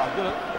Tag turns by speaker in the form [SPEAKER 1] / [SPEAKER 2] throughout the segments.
[SPEAKER 1] waaw jëlal.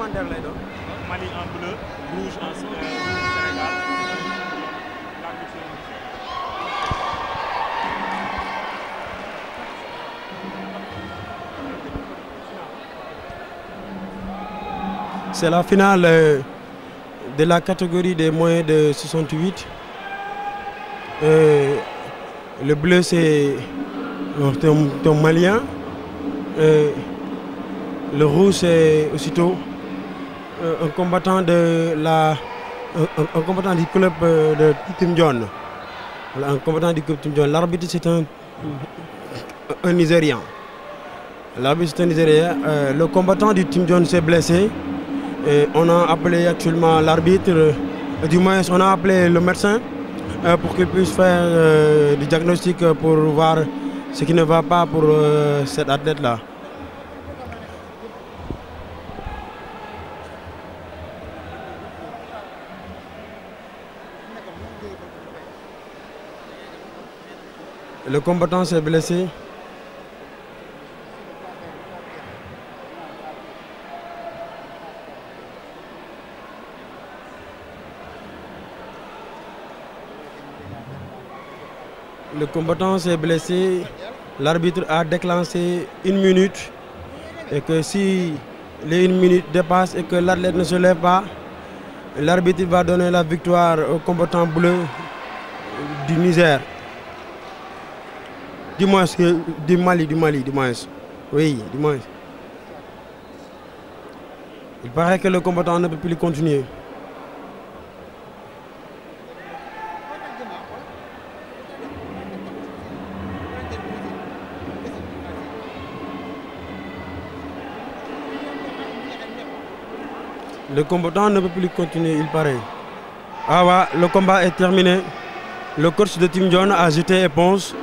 [SPEAKER 1] commentaire lay doon.
[SPEAKER 2] Mali en bleu, rouge en Sénégal.
[SPEAKER 1] C'est la finale de la catégorie des moins de 68. Le bleu c'est un Malien. Le rouge c'est aussitôt un combattant un combattant du club de Team John. Voilà, un combattant du club Team John. L'arbitre c'est un Nigérian. L'arbitre c'est un Nigérien. Le combattant du Team John s'est blessé. Et on a appelé actuellement l'arbitre, du moins on a appelé le médecin pour qu'il puisse faire du diagnostic pour voir ce qui ne va pas pour cet athlète-là. Le combattant s'est blessé. Le combattant s'est blessé, l'arbitre a déclenché 1 minute et que si les 1 minute dépassent et que l'athlète ne se lève pas, l'arbitre va donner la victoire au combattant bleu du Niger. Du moins, du Mali, du moins. Oui, du moins. Il paraît que le combattant ne peut plus continuer. Le combattant ne peut plus continuer, il paraît. Ah ouais, le combat est terminé. Le coach de Team John a jeté éponge.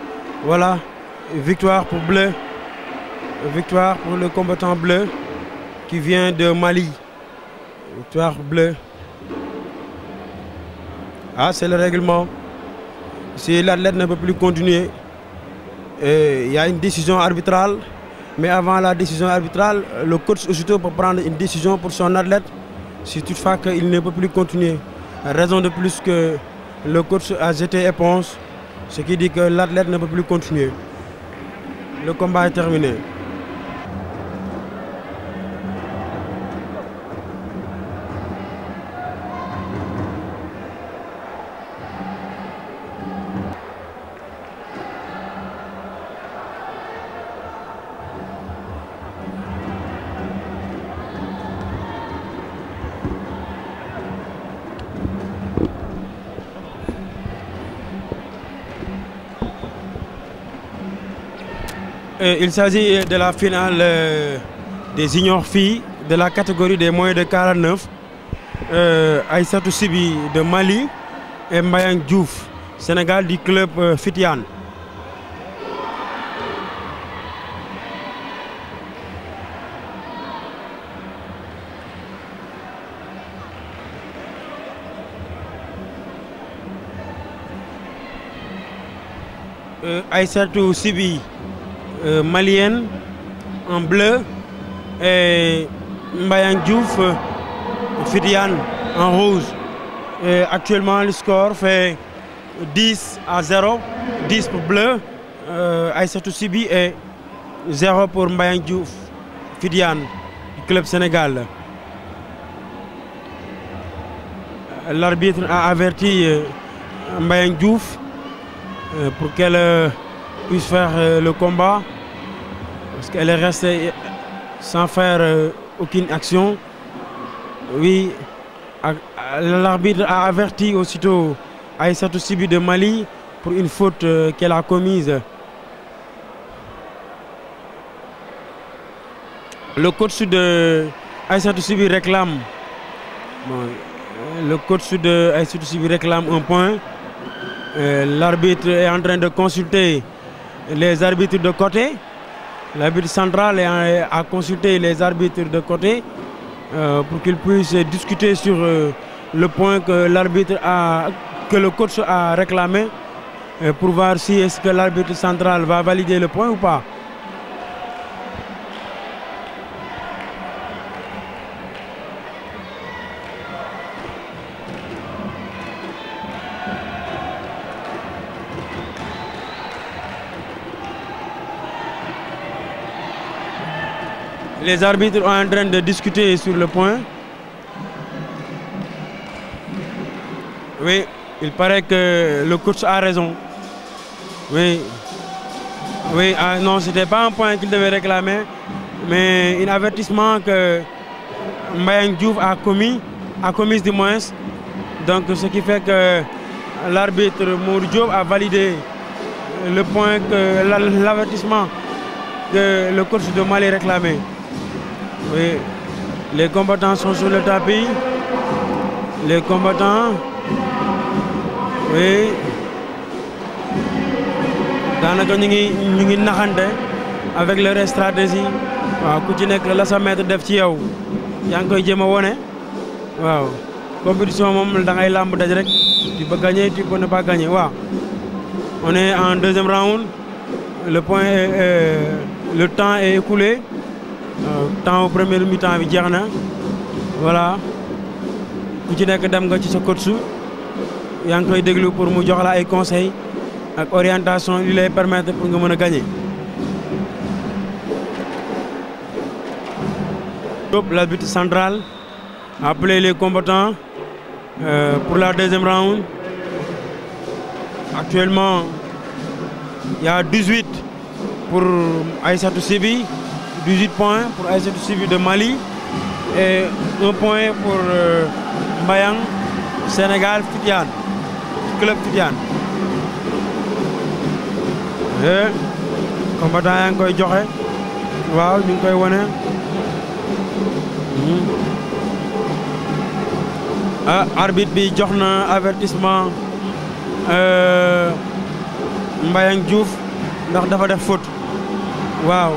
[SPEAKER 1] Voilà, victoire pour bleu. Victoire pour le combattant bleu qui vient de Mali. Victoire bleue. Ah, c'est le règlement. Si l'athlète ne peut plus continuer, il y a une décision arbitrale. Mais avant la décision arbitrale, le coach aussitôt peut prendre une décision pour son athlète. Si toutefois qu'il ne peut plus continuer, raison de plus que le coach a jeté éponge, ce qui dit que l'athlète ne peut plus continuer. Le combat est terminé. Il s'agit de la finale des juniors filles de la catégorie des moins de 49. Aïssatou Sibi de Mali et Mbayang Diouf, Sénégal du club Fitian. Aïssatou Sibi malienne en bleu et Mbayang Diouf Fidiane en rouge. Et actuellement le score fait 10-0, 10 pour bleu, Aïssatou Sibi et 0 pour Mbayang Diouf Fidiane du club Sénégal. L'arbitre a averti Mbayang Diouf pour qu'elle puisse faire le combat parce qu'elle est restée sans faire aucune action. Oui, l'arbitre a averti aussitôt Aïssatou Sibi de Mali pour une faute qu'elle a commise. Le coach de Aïssatou Sibi réclame. Le coach de Aïssatou Sibi réclame un point. L'arbitre est en train de consulter les arbitres de côté. L'arbitre central a consulté les arbitres de côté pour qu'ils puissent discuter sur le point que le coach a réclamé pour voir si est-ce que l'arbitre central va valider le point ou pas. Les arbitres sont en train de discuter sur le point. Oui, il paraît que le coach a raison. Oui, oui, non, c'était pas un point qu'il devait réclamer, mais un avertissement que Mbayang Diouf a commis du moins. Donc ce qui fait que l'arbitre Mamadou Diop a validé le point que l'avertissement que le coach de Mali réclamait. Oui, les combattants sont sur le tapis. Les combattants, oui. Daanaka ñu ngi naxante avec leur stratégie. Waaw ku ci nekk la sa maître def ci yow yaa ngi koy jéem a wone. Waaw compétition moom da ngay làmb daj rek tu peux gagner tu peux ne pas gagner. Waaw on est en deuxième round. Le point le temps est écoulé. Temps au premier mi-temps bi jeex na. Voilà ku ci nekk dem nga ci sa coach yaa ngi koy déglu pour mu jox la ay conseils ak orientation li lay permettre pour nga mën a gagner. L'arbitre central a appelé les combattants pour la deuxième round. Actuellement, il y a 18 pour Aïssatou Sibi, 18 points pour Aïssatou Sibi de Mali et 1 point pour Mbayang Sénégal Fitiane, club Fitiane. Combattant yaa ngi koy joxe waaw ñu ngi koy wone. Arbitre bi jox na avertissement Mbayang Diouf ndax dafa def faute. Waaw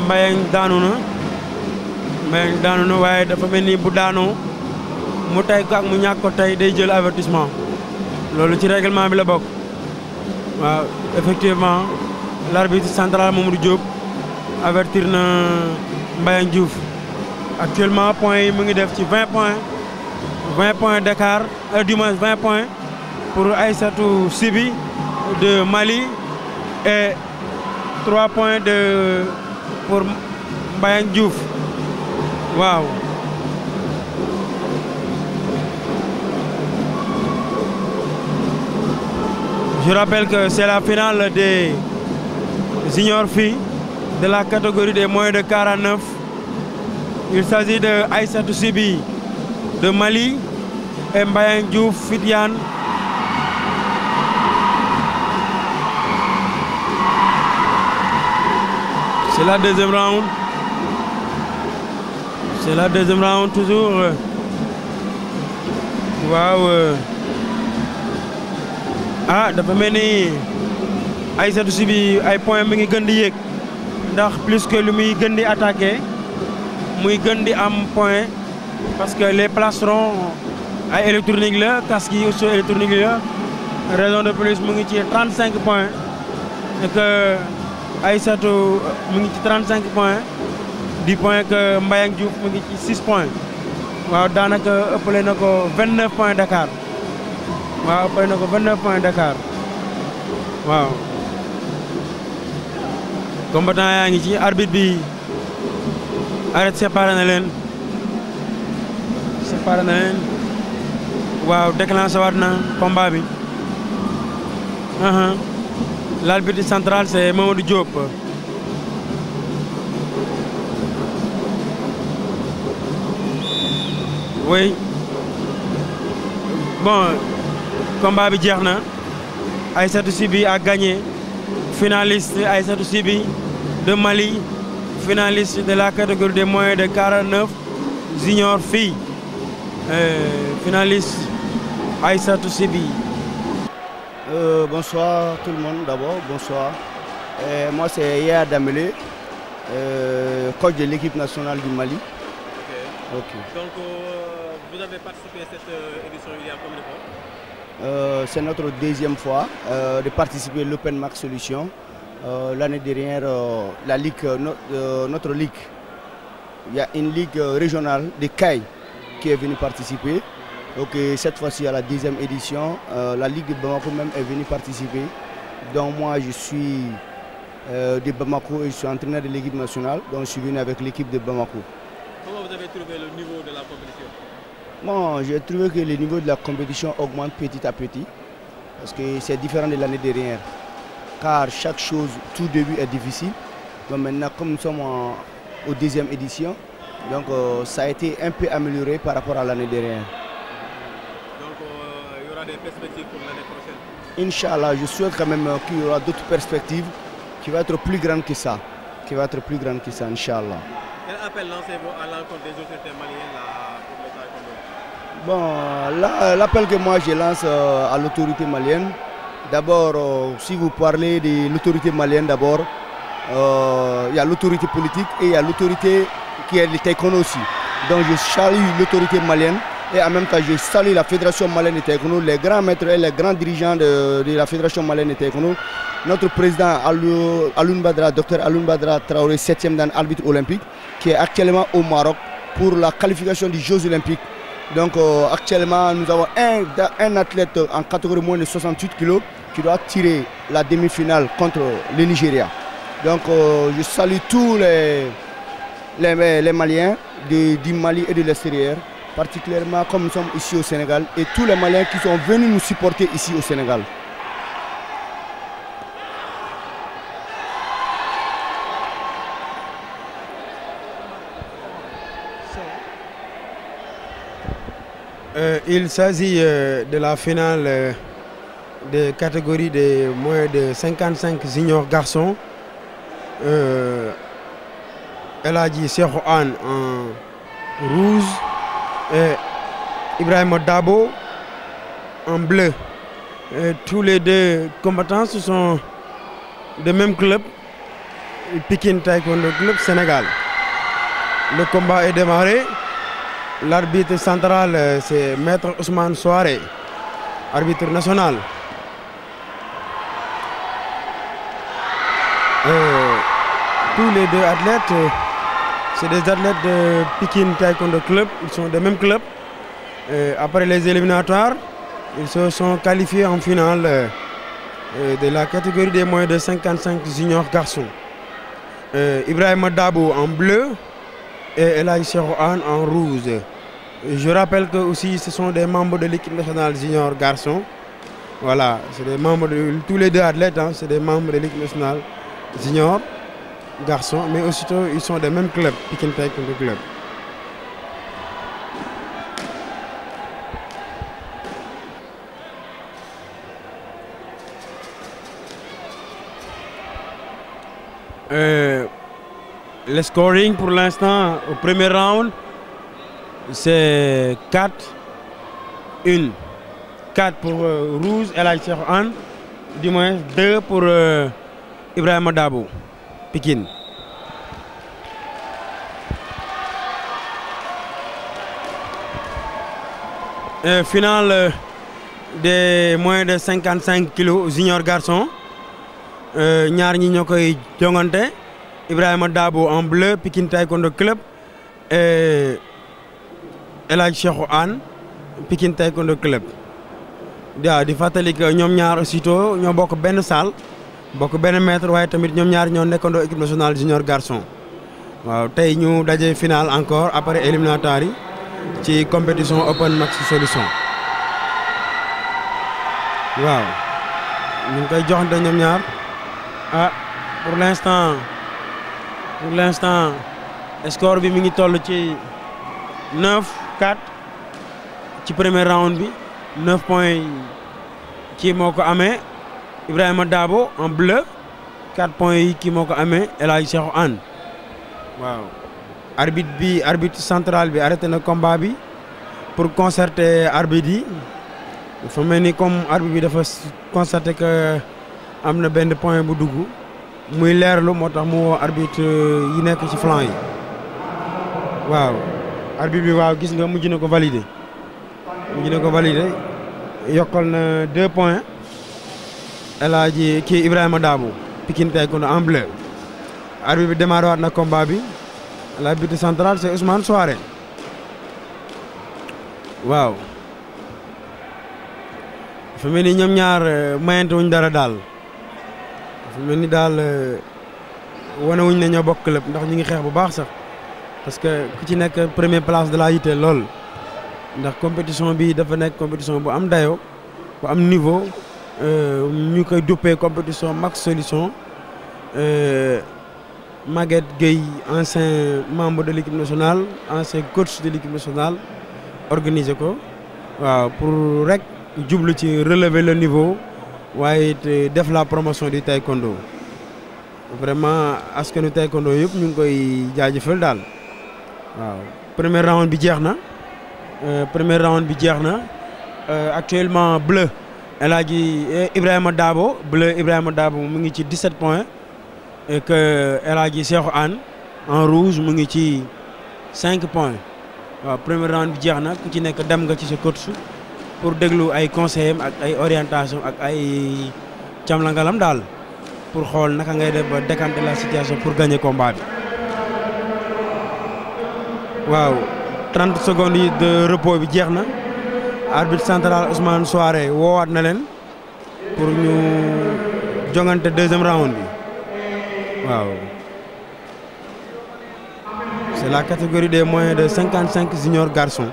[SPEAKER 1] Mbayang daanu na waaye dafa mel ni bu daanoo mu tay ko ak mu ñàkk ko tey day jël avertissement loolu ci règlement bi la bokk. Waaw effectivement l'arbitre central Mamadou Diop avertir na Mbayang Diouf. Actuellement points yi mu ngi def ci 20 points d'écart, du moins 20 points pour Aïssatou Sibi de Mali et 3 points pour Mbayang Diouf. Wow. Je rappelle que c'est la finale des juniors filles de la catégorie des moins de 49. Il s'agit de Aïssatou Sibi de Mali et Mbayang Diouf Fitiane. C'est la deuxième round. C'est la deuxième round toujours. Waaw. Dafa mel ni Aïssatou Sibi ay points mi ngi gën di yéeg ndax plus que lu muy gën di attaquer muy gën di am point parce que les plastrons ay électronique la casque yi aussi électronique la raison de plus mu ngi ci 35 points et que Aïssatou mu ngi ci 35 points du point que Mbayang Diouf mu ngi ci 6 points. Waaw daanaka ëppale na ko 29 points d'écart. Waaw ëppale na ko 29 points d'écart. Waaw combattant yaa ngi ci arbitre bi arrête séparé na leen waaw déclenché waat na combat bi. L'arbitre central c'est Mamadou Diop. Oui bon combat bi jeex na Aïssatou Sibi a gagné. Finaliste Aïssatou Sibi de Mali, finaliste de la catégorie des moins de 49 junior filles. Finaliste Aïssatou Sibi.
[SPEAKER 3] Bonsoir tout le monde d'abord, bonsoir. Moi c'est Yaya Damele, coach de l'équipe nationale du Mali.
[SPEAKER 2] Okay. Donc vous avez participé à cette édition il y a combien de fois?
[SPEAKER 3] C'est notre deuxième fois de participer à l'Open Max Solution. L'année dernière, la ligue, notre ligue, il y a une ligue régionale de CAI qui est venue participer. Donc cette fois-ci à la deuxième édition, la ligue de Bamako même est venue participer. Donc moi je suis de Bamako et je suis entraîneur de l'équipe nationale. Donc je suis venu avec l'équipe de Bamako.
[SPEAKER 2] Comment vous avez trouvé le niveau de la compétition?
[SPEAKER 3] Bon, j'ai trouvé que le niveau de la compétition augmente petit à petit. Parce que c'est différent de l'année dernière. Car chaque chose, tout début est difficile. Donc maintenant, comme nous sommes aux deuxième édition, donc ça a été un peu amélioré par rapport à l'année dernière.
[SPEAKER 2] Donc il y aura des perspectives pour l'année prochaine?
[SPEAKER 3] Inch'Allah, je souhaite quand même qu'il y aura d'autres perspectives qui vont être plus grandes que ça. Inch'Allah.
[SPEAKER 2] Quel appel lancez-vous à l'encontre des autorités maliennes là, pour le taekwondo?
[SPEAKER 3] Bon, l'appel que moi je lance à l'autorité malienne, d'abord, si vous parlez de l'autorité malienne, d'abord, il y a l'autorité politique et il y a l'autorité qui est le taekwondo aussi. Donc je salue l'autorité malienne et en même temps je salue la fédération malienne de taekwondo, les grands maîtres et les grands dirigeants de la fédération malienne de taekwondo. Notre président Aloun Badra, Dr Aloun Badra Traoré, 7e dan arbitre olympique, qui est actuellement au Maroc pour la qualification des Jeux olympiques. Donc actuellement nous avons un athlète en catégorie moins de 68 kg qui doit tirer la demi-finale contre le Nigeria. Donc je salue tous les Maliens du Mali et de l'extérieur, particulièrement comme nous sommes ici au Sénégal, et tous les Maliens qui sont venus nous supporter ici au Sénégal.
[SPEAKER 1] Il s'agit de la finale des catégories de moins de 55 juniors garçons. El Hadji Cheikhou Anne en rouge et Ibrahima Dabo en bleu. Tous les deux combattants ce sont des mêmes clubs, Pikine Taekwondo Club Sénégal. Le combat est démarré. L'arbitre central c'est Maître Ousmane Souaré, arbitre national. Tous les deux athlètes, c'est des athlètes de Pikine Taekwondo Club, ils sont des mêmes clubs. Après les éliminatoires, ils se sont qualifiés en finale de la catégorie des moins de 55 juniors garçons. Ibrahima Dabo en bleu et El Hadji Cheikhou Anne en rouge. Je rappelle que aussi ce sont des membres de l'équipe nationale junior garçons. Voilà, c'est des membres de tous les deux athlètes, hein, c'est des membres de l'équipe nationale junior garçons, mais aussitôt ils sont des mêmes clubs, Pikine Taekwondo Club. Le scoring pour l'instant au premier round c'est 4-1. 4 pour rouge El Hadji Cheikhou Anne, du moins 2 pour Ibrahima Dabo, Pikine. Finale des moins de 55 kg junior garçon. Ñaar ñi ñokoy jongante. Ibrahima Dabo en bleu, Pikine Taekwondo Club, et El Hadji Cheikhou Anne, Pikine Taekwondo Club. Di fatali que ñom ñaar aussitôt ñoo bokk benn salle, bokk benn maître, waaye tamit ñom ñaar ñoo nekkandoo équipe nationale junior garçon. Waaw tey ñu daje finale encore après éliminatoire yi ci compétition Open Max Solution. Waaw ñu ngi koy joxante ñom ñaar. Pour l'instant score bi mi ngi toll ci 9-4 ci premier round bi. 9 points qui moko amé Ibrahima Dabo en bleu, 4 points qui moko amé El Hadji Cheikhou Anne. Waaw arbitre central bi arrêté na combat bi pour concerter arbitre yi. Dafa melni comme arbitre bi dafa constater que amna benn point bu dugg muy leerlu motax mu woo arbitre yi nekk ci flanc yi. Waaw arbitre bi waaw gis nga mujj na ko valider. Mujj na ko valider yokkal na 2 points El Hadji kii Ibrahima Dabo Pikine Taekwondo en bleu. Arbitre bi démarré waat na combat bi. L'arbitre central c'est Ousmane Souaré. Waaw dafa mel ni ñoom ñaar mayante wuñ dara daal. Dafa mel ni daal wanewuñ ne ñoo bokk club ndax ñu ngi xeex bu baax sax parce que ku ci nekk première place de la yitte lool ndax compétition bi dafa nekk compétition bu am dayo bu am niveau ñu koy duppee compétition Max Solution Maguette Gueye ancien membre de l'équipe nationale ancien coach de l'équipe nationale organisé ko waaw pour rek jublu ci relever le niveau waaye it def la promotion du taekwondo vraiment askanu taekwondo yëpp ñu ngi koy jaajëfal daal waaw premier round bi jeex na actuellement bleu El Hadji Ibrahima Dabo bleu Ibrahima Dabo mu ngi ci 17 points et que El Hadji Cheikhou Anne en rouge mu ngi ci 5 points waaw premier round bi jeex na ku ci nekk dem nga ci sa coach pour déglu ay conseils ak ay orientation ak ay camlangalam daal pour xool naka ngay def ba décanter la situation pour gagner combat bi waaw 30 secondes yi de repos bi jeex na arbitre central Ousmane Souaré woowaat na leen pour ñu jongante deuxième round bi waaw c'est la catégorie des moins de 55 juniors garçons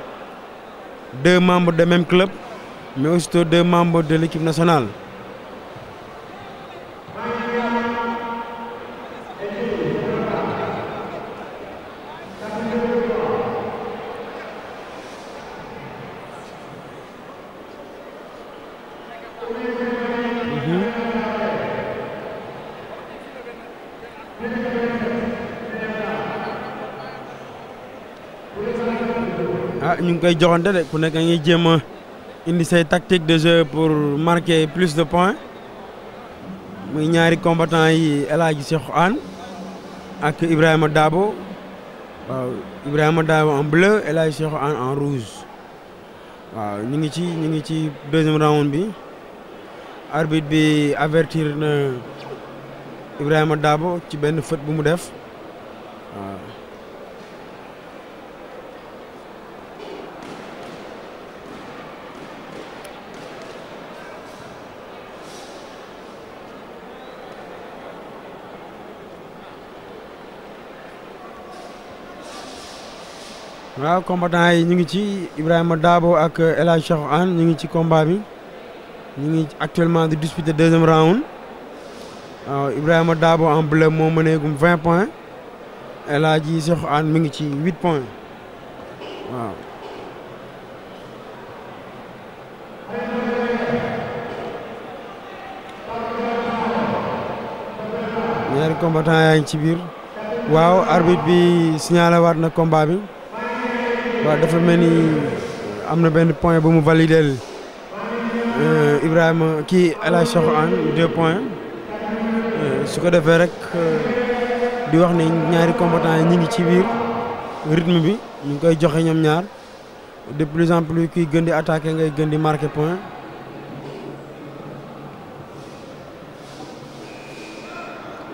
[SPEAKER 1] 2 membres de même club mais aussitôt 2 membres de l'équipe nationale. Ñu ngi koy joxante de ku nekk ngi jéem a indi say tactique de jeu pour marquer plus de points muy ñaari combattants yi El Hadji Cheikhou Anne ak Ibrahima Dabo waaw Ibrahima Dabo en bleu El Hadji Cheikhou Anne en rouge waaw ñu ngi ci deuxième round bi arbitre bi avertir na Ibrahima Dabo ci benn faute bu mu def waaw. waaw combattant yi ñu ngi ci Ibrahima Dabo ak El Hadji Cheikhou Anne ñu ngi ci combat bi ñu ngi actuellement di disputer deuxième round waaw Ibrahima Dabo en bleu moo mëneegum 20 points El Hadji Cheikhou Anne mi ngi ci 8 points waaw. ñaari combattant yaa ngi ci biir waaw arbitre bi signalé waat na combat bi. waaw dafa mel ni am na benn point bu mu validé Ibrahima kii El Hadji Cheikhou Anne 2 points su ko defee rek di wax ne ñaari combattants yi ñu ngi ci biir rythme bi ñu ngi koy joxe ñoom ñaar de plus en plus kuy gën di attaquer ngay gën di marquer point.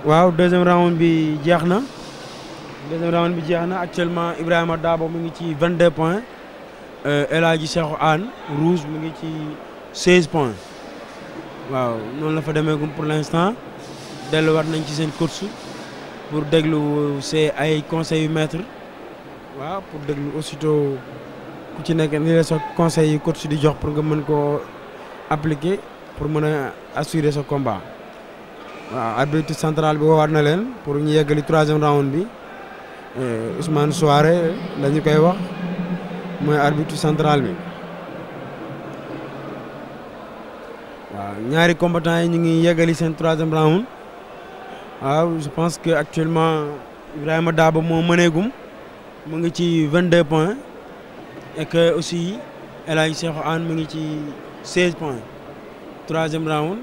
[SPEAKER 1] waaw deuxième round bi jeex na. deuxième round bi jeex na actuellement Ibrahima Dabo mu ngi ci 22 points El Hadji Cheikhou Anne rouge mu ngi ci 16 points waaw noonu la fa demeegum pour l'instant delluwaat nañ ci seen coach pour déglu c'est ay conseils yu maître waaw pour déglu aussitôt ku ci nekk ni la sa conseils yu coach di jox pour nga mën koo appliquer pour mën a assurer sa combat waaw arbitre central bi woowaat na leen pour ñu yeggali troisième round bi. Ousmane Souaré lañu koy wax mooy arbitre central bi waaw ñaari combattants yi ñu ngi yeggali seen troisième round waaw je pense que actuellement Ibrahima Dabo moo mëneegum mu ngi ci 22 points et que aussi El Hadji Cheikhou Anne mu ngi ci 16 points troisième round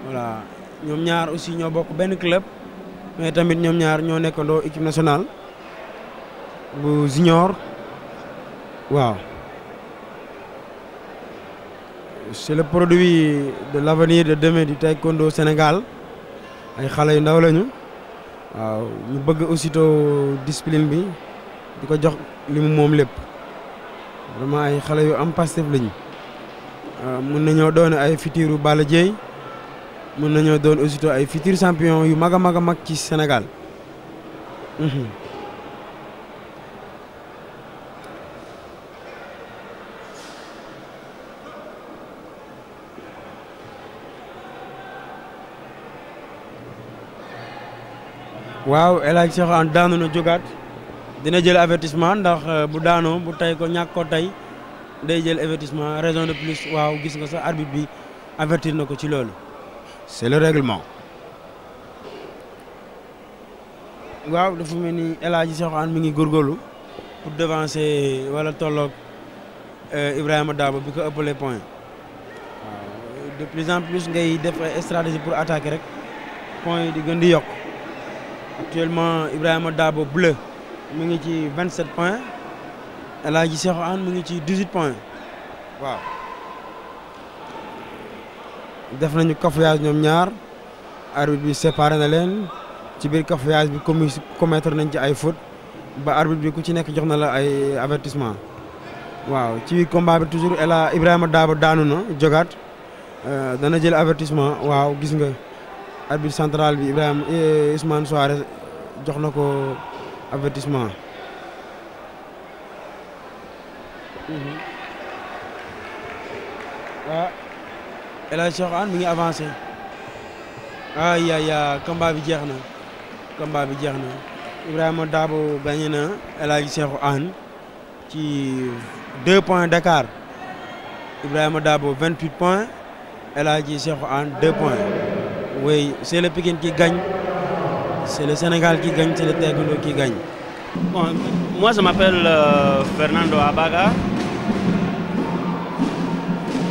[SPEAKER 1] voilà ñoom ñaar aussi ñoo bokk benn club mais tamit ñoom ñaar ñoo nekkandoo équipe nationale bu junior waaw c'est le produit de l'avenir de demain du taekwondo Sénégal ay xale yu ndaw lañu waaw ñu bëgg aussitôt discipline bi di ko jox li mu moom lépp vraiment ay xale yu am Pastef lañu mën nañoo doon ay futurs Balla Dieye mën nañoo doon aussitôt ay futurs champions yu mag a mag ci Sénégal waaw El Hadj Cheikh Anne daanu na jógaat dina jël avertissement ndax bu daanoo bu tay ko ñàkk ko tay day jël avertissement raison de plus waaw gis nga sax arbitre bi avertir na ko ci loolu.
[SPEAKER 3] C'est le règlement.
[SPEAKER 1] waaw dafa mel ni El Hadj Cheikh Anne mi ngi góorgóorlu pour devancer wala tolloog Ibrahima Dabo bi ko ëppalee point waaw de plus en plus ngay def ay stratégie pour attaquer rek point yi di gën di yokk. Actuellement, Ibrahima Dabo bleu mu ngi ci 27 points El Hadj Cheikh Anne mu ngi ci 18 points waaw. def nañu cafouillage ñoom ñaar arbitre bi séparé na leen ci biir cafouillage bi commettre nañ ci ay fautes ba arbitre bi ku ci nekk jox na la ay avertissement waaw ci biir combat bi toujours Ibrahima Dabo daanu na jógaat dana jël avertissement waaw gis nga. arbitre central bi Ibrahima Ousmane Soares jox na ko avertissement. El Hadj Cheikh Anne mi ngi avancé combat bi jeex na Ibrahima Dabo gagné na El Hadj Cheikh Anne ci 2 points d'écart Ibrahima Dabo 28 points El Hadj Cheikh Anne 2 points. Oui, c'est le Pikine qui gagne, c'est le Sénégal qui gagne, c'est le Taekwondo qui gagne.
[SPEAKER 4] Bon, moi je m'appelle Fernando Abaga.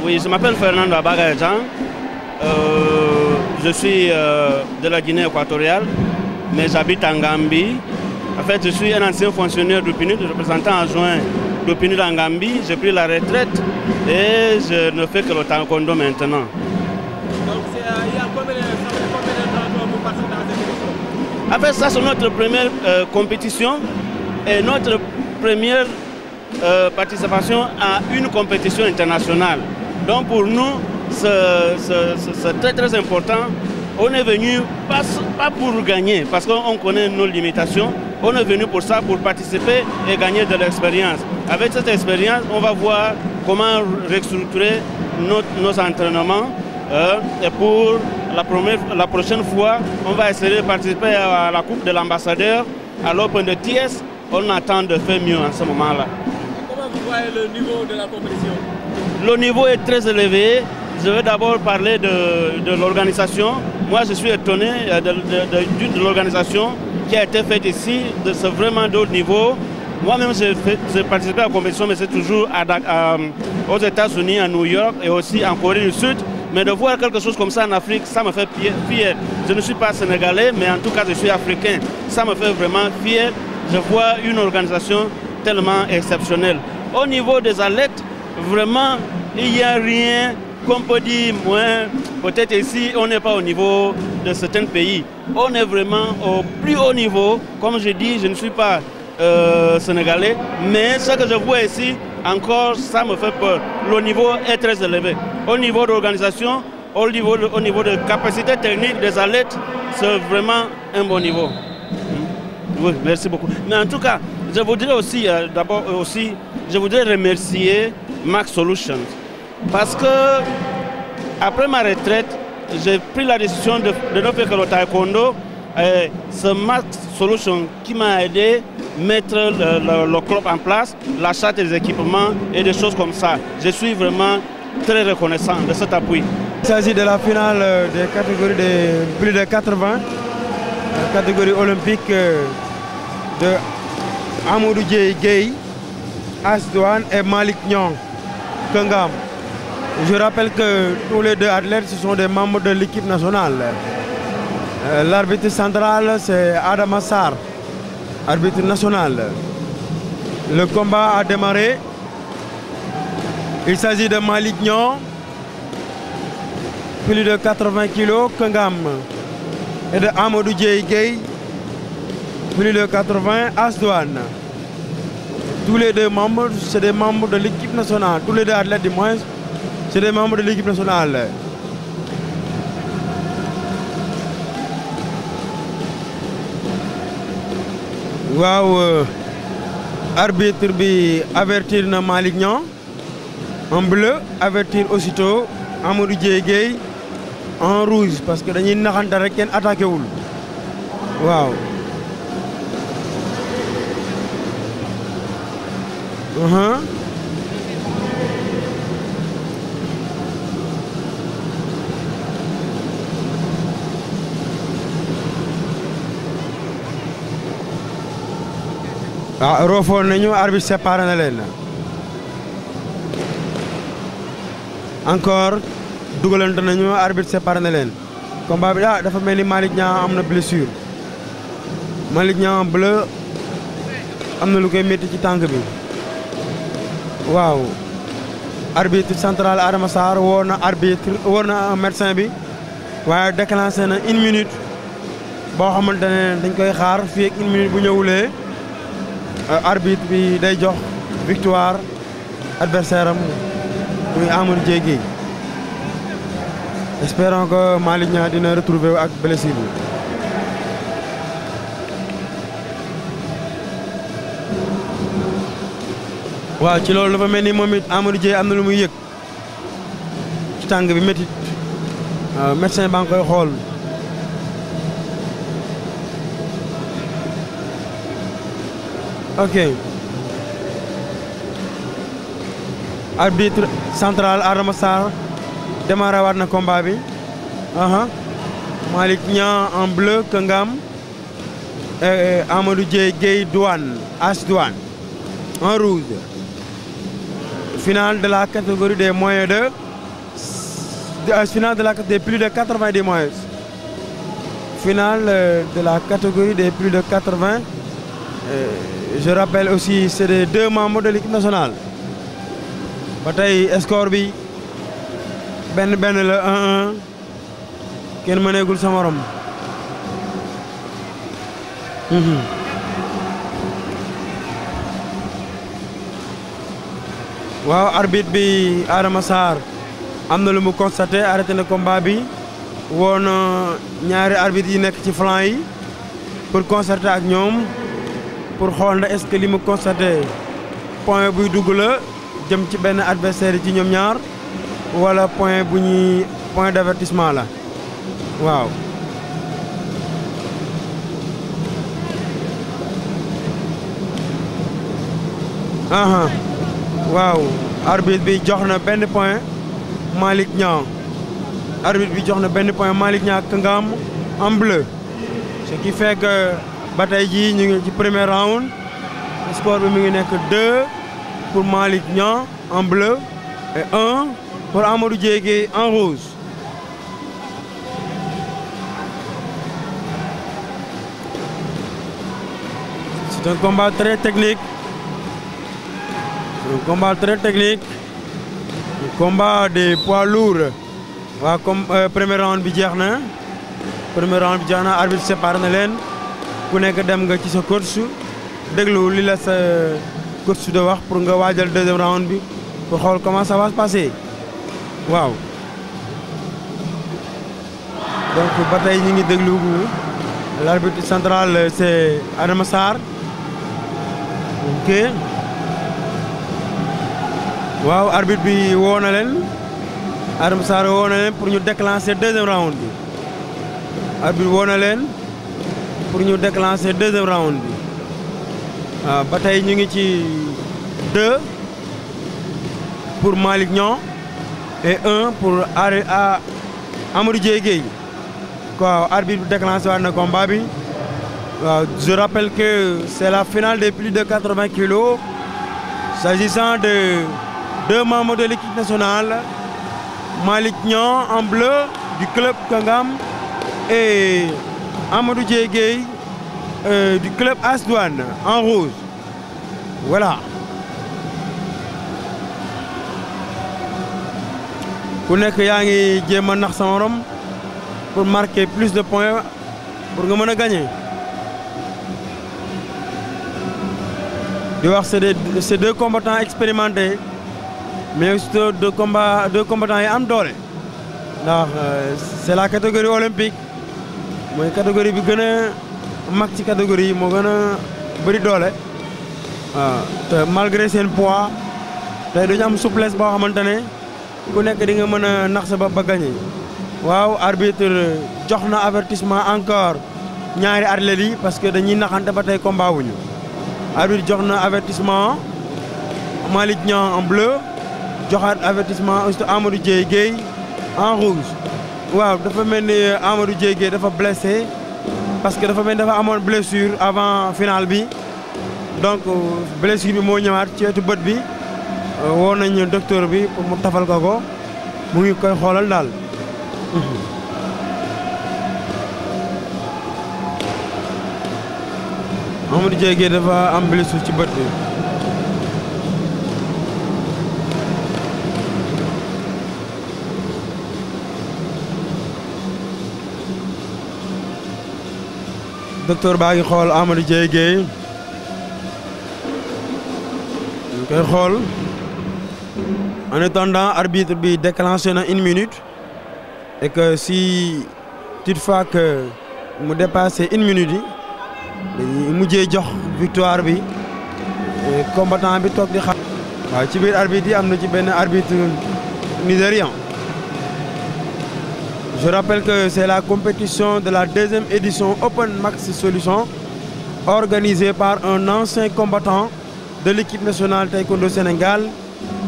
[SPEAKER 4] Oui, je m'appelle Fernando Abaga Jean. Je suis de la Guinée équatoriale, mais j'habite en Gambie. En fait, je suis un ancien fonctionnaire du PNUD, représentant adjoint du PNUD en Gambie. J'ai pris la retraite et je ne fais que le Taekwondo maintenant. En fait, ça c'est notre première compétition et notre première participation à une compétition internationale. Donc pour nous, c'est très très important. On est venu pas pour gagner, parce qu'on connaît nos limitations. On est venu pour ça, pour participer et gagner de l'expérience. Avec cette expérience, on va voir comment restructurer nos entraînements. Et pour la prochaine fois, on va essayer de participer à la Coupe de l'Ambassadeur, à l'Open de TS. On attend de faire mieux en ce moment-là.
[SPEAKER 2] Comment vous voyez le niveau de la compétition?
[SPEAKER 4] Le niveau est très élevé. Je vais d'abord parler de l'organisation. Moi, je suis étonné de l'organisation qui a été faite ici. C'est vraiment de haut niveau. Moi-même, j'ai participé à la compétition, mais c'est toujours aux États-Unis, à New York et aussi en Corée du Sud. Mais de voir quelque chose comme ça en Afrique, ça me fait fier. Je ne suis pas sénégalais, mais en tout cas, je suis africain. Ça me fait vraiment fier. Je vois une organisation tellement exceptionnelle. Au niveau des athlètes, vraiment, il n'y a rien qu'on peut dire moins. Peut-être ici, on n'est pas au niveau de certains pays. On est vraiment au plus haut niveau. Comme je dis, je ne suis pas sénégalais, mais ce que je vois ici, encore, ça me fait peur. Le niveau est très élevé. Au niveau de l'organisation, au niveau de capacité technique des athlètes, c'est vraiment un bon niveau. Oui, merci beaucoup. Mais en tout cas, je voudrais aussi, d'abord aussi, je voudrais remercier Max Solutions. Parce que, après ma retraite, j'ai pris la décision de ne faire que le taekwondo. C'est Max Solutions qui m'a aidé à mettre le club en place, l'achat des équipements et des choses comme ça. Je suis vraiment très reconnaissant de cet appui.
[SPEAKER 1] Il s'agit de la finale des catégories de plus de 80, la catégorie olympique de Amadou Gueye, Asdouane et Malik Nyong Kangam. Je rappelle que tous les deux athlètes, ce sont des membres de l'équipe nationale. L'arbitre central, c'est Adam Assar, arbitre national. Le combat a démarré. Il s'agit de Malik Nyong, plus de 80 kg, Kangam, et de Amadou Gueye, plus de 80, Asdouane. Tous les deux membres, c'est des membres de l'équipe nationale. Tous les deux athlètes du moins, c'est des membres de l'équipe nationale. waaw arbitre bi avertir na Malick Niang en bleu, avertir aussitôt Amadou Dieye en rouge parce que dañuy naxante rek kenn attaqué wul waaw. Rofoon nañu arbitre séparé na leen encore dugalante nañu arbitre séparé na leen combat bi dafa mel ni Malick Niang am na blessure Malick Niang bleu am na lu koy métti ci tànk bi waaw. Arbitre central Adama Sarr woo na médecin bi waaye déclenché na 1 minute boo xamante ne dañ koy xaar fii ak 1 minute bu ñëwulee arbitre bi day jox victoire adversaire am muy Amadou Dieye. Espérons que Malick Niang dina retrouver ak blessure bi. waaw ci loolu dafa mel ni moom it Amadou Dieye am na lu muy yëg ci tàng bi métti médecin baa ngi koy xool. ok arbitre central Adama Sarr démarré waat na combat bi Malick Niang en bleu Kangam et Amadou Dieye Douane As Douane en rouge. Finale de la catégorie des moins finale de la des plus de 90 moyens. Finale de la catégorie des plus de 80. Je rappelle aussi c'est les 2 membres de l'équipe nationale. ba tey score bi benn la 1-1 kenn mëneegul sa morom. waaw arbitre bi Adama Sarr am na lu mu constaté arrêté na combat bi woo na ñaari arbitre yi nekk ci flanc yi pour concerter ak ñoom pour xool na est-ce que li mu constaté point buy dugg la jëm ci benn adversaire yi ci ñoom ñaar wala point bu ñuy point d'avertissement la waaw. waaw arbitre bi jox na benn point Malick Niang arbitre bi jox na benn point Malick Niang Kangam en bleu ce qui fait que ba tey jii ñu ngi ci premier round score bi mi ngi nekk 2 pour Malick Niang en bleu et 1 pour Amadou Dieye en rouge. C'est un combat très technique. Un combat très technique, un combat des poids lourds. waaw comme premier round bi jeex na arbitre séparé na leen ku nekk dem nga ci sa coach déglu li la sa coach de wax pour nga waajal deuxième round bi pour xool comment ça va se passer waaw. donc ba tey ñu ngi déglu l'arbitre central c'est Adama Sarr. ok. waaw arbitre bi woo na leen Adama Sarr woo na leen pour ñu déclencher deuxième round bi arbitre woo na leen pour ñu déclencher deuxième round bi waaw ba tey ñu ngi ci 2 pour Malick Niang et 1 pour Amadou Dieye. waaw arbitre bi déclenché waat na combat bi waaw je rappelle que c'est la finale des plus de 80 kilos s'agissant de 2 membres de l'équipe nationale, Malick Niang en bleu du club Kangam et Amadou Dieye du club As Douane en rouge. Voilà. ku nekk yaa ngi jéem a nax sa morom pour marquer plus de points pour nga mën a gagner. di wax c'est 2 combattants expérimentés. mais aussi deux combattants yi am doole ndax c'est la catégorie olympique mooy catégorie bi gën a mag ci catégorie yi moo gën a bëri doole te malgré seen poids tey dañu am souplesse boo xamante ne ku nekk di nga mën a nax sa ba gagné waaw arbitre jox na avertissement encore ñaari athlètes yi parce que dañuy naxante ba tey combat wuñu arbitre jox na avertissement Malick Niang en bleu joxaat avertissement aussi Amadou Dieye Gueye en rouge waaw dafa mel ni Amadou Dieye Gueye dafa blessé parce que dafa mel ni dafa amoon blessure avant finale bi donc blessure bi moo ñëwaat ci wetu bët bi woo nañ docteur bi pour mu tafal ko mu ngi koy xoolal daal. Amadou Dieye Gueye dafa am blessure ci bët bi. docteur baa ngi xool Amadou Dieye Gueye ñu koy xool en attendant arbitre bi déclenché na 1 minute et que si toutefois que mu dépassé 1 minute yi dañuy mujjee jox victoire bi combattant bi toog di xam. waaw ci biir arbitre yi am na ci benn arbitre nigérian. Je rappelle que c'est la compétition de la 2e édition Open Max Solution organisée par un ancien combattant de l'équipe nationale Taekwondo Sénégal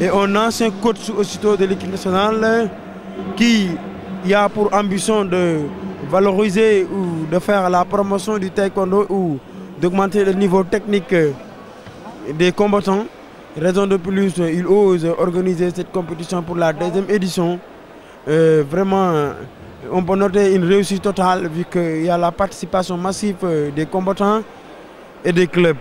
[SPEAKER 1] et un ancien coach aussitôt de l'équipe nationale qui a pour ambition de valoriser ou de faire la promotion du Taekwondo ou d'augmenter le niveau technique des combattants. Raison de plus, il ose organiser cette compétition pour la 2e édition. Vraiment, on peut noter une réussite totale vu qu'il y a la participation massive des combattants et des clubs.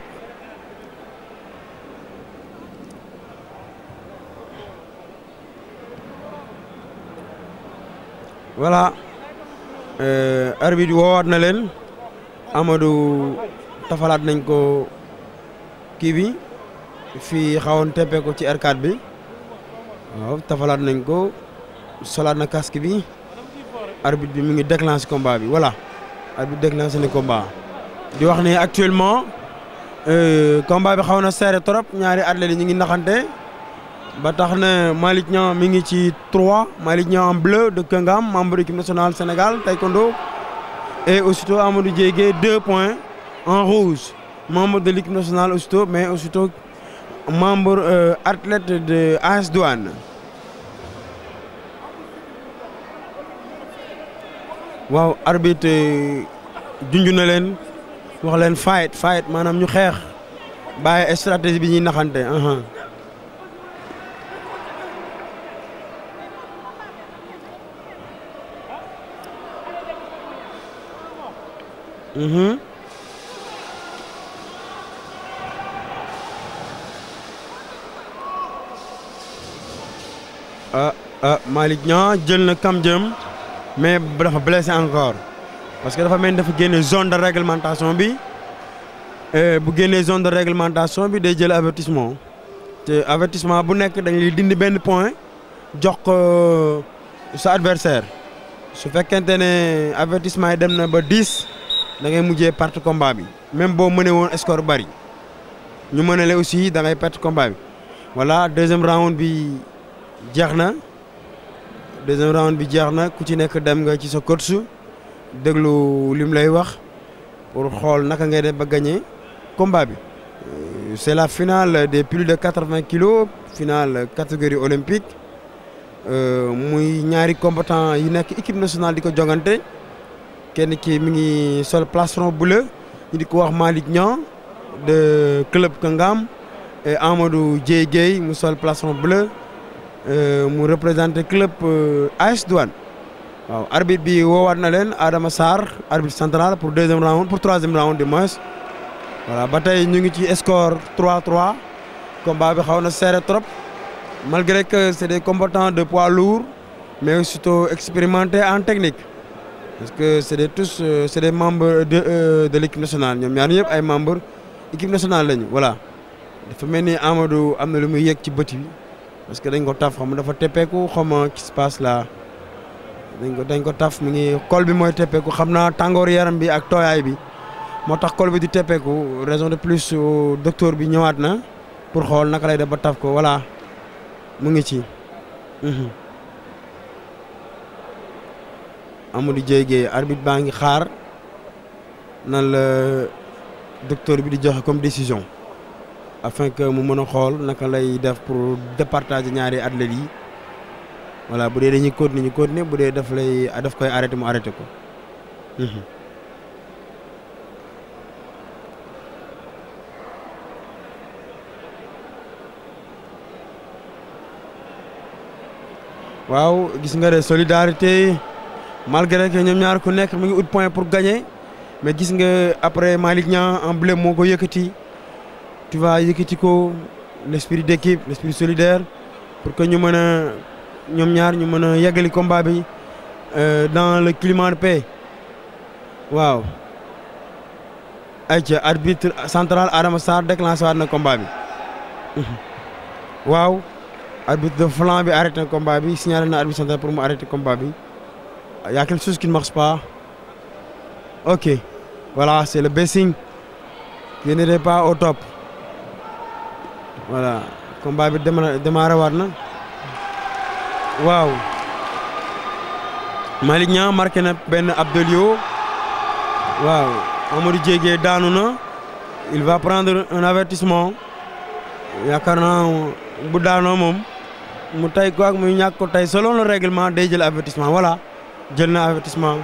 [SPEAKER 1] Voilà, arbitre woowaat na leen Amadou tafalaat nañ ko kii bi fii xawoon teppee ko ci R4 bi waaw tafalaat nañ ko solaat na casque bi arbitre bi mu ngi déclenché combat bi voilà arbitre déclenché na combat di wax ne actuellement combat bi xaw na serré trop ñaari athlètes yi ñu ngi naxante ba tax na Malick Niang mi ngi ci 3 Malick Niang en bleu de Keungam membre de l'équipe nationale Sénégal taekwondo et aussitôt Amadou Dieye Gueye 2 points en rouge membre de l'équipe nationale aussitôt mais aussitôt membre athlète de AS Douane. waaw arbitre junj na leen wax leen fight maanaam ñu xeex bàyyi stratégie bi ñuy naxante. Malick Niang jël na kam jëm mais dafa blessé encore parce que dafa mel ni dafa génne zone de réglementation bi bu génnee zone de réglementation bi day jël avertissement te avertissement bu nekk dañ lay dindi benn point jox ko sa adversaire su fekkente ne avertissement yi dem na ba 10 da ngay mujjee perte combat bi même boo mënee woon score bari ñu mënale aussi da ngay perte combat bi voilà deuxième round bi jeex na. deuxième round bi jeex na ku ci nekk dem nga ci sa coach déglu lim lay wax pour xool naka ngay def ba gagner combat bi. C'est la finale des plus de 80 kilos finale catégorie olympique muy ñaari combattant yi nekk équipe nationale di ko jogante kenn ki mi ngi sol plastron bleu ñu di ko wax Malick Niang de club Keungam et Amadou Dieye Gueye mu sol plastron bleu. mu représenté club AS Douane waaw arbitre bi woowaat na leen Adama Sarr arbitre central pour deuxième round pour troisième round du moins voilà ba tey ñu ngi ci score 3-3 combat bi xaw na serré trop malgré que c'est des combattants de poids lourd mais surtout expérimentés en technique parce que c'est des membres de l'équipe nationale ñoom ñaar ñëpp ay membres équipe nationale lañu voilà dafa mel ni Amadou am na lu muy yëg ci bët bi parce que dañ ko taf xam dafa teppeeku xama qui se passe là dañ ko taf mi ngi col bi mooy teppeeku xam naa tàngoor yaram bi ak tooyaay bi moo tax col bi di teppeeku raison de plus docteur bi ñëwaat na pour xool naka lay def ba taf ko voilà mu ngi ci. Amadou Dieye Gueye arbitre baa ngi xaar nan la docteur bi di joxe comme décision afin que mu mën a xool naka lay def pour départager ñaari athlètes yi voilà bu dee dañuy continuer ñu continuer bu dee daf koy arrêté mu arrêté ko. waaw gis nga de solidarité malgré que ñoom ñaar ku nekk mu ngi ut point pour gagner mais gis nga après Malick Niang en bleu moo ko yëkkati tu vois yëkkati ko l'esprit d'équipe l'esprit solidaire pour que ñu mën a ñoom ñaar ñu mën a yeggali combat bi dans le climat de paix waaw. ayca arbitre central Adama Sarr déclenché waat na combat bi waaw. arbitre de flanc bi arrêté na combat bi signalé na arbitre central pour mu arrêter combat bi y a quelque chose qui ne marche pas ok voilà c'est le basing qui n'était pas au top voilà combat bi démarré waat na waaw. Malick Niang marqué na benn Abdelio waaw Amadou Dieye Gueye daanu na il va prendre un avertissement yaakaar naa bu daanoo moom mu tay ko ak muy ñàkk ko tay selon le règlement day jël avertissement voilà jël na avertissement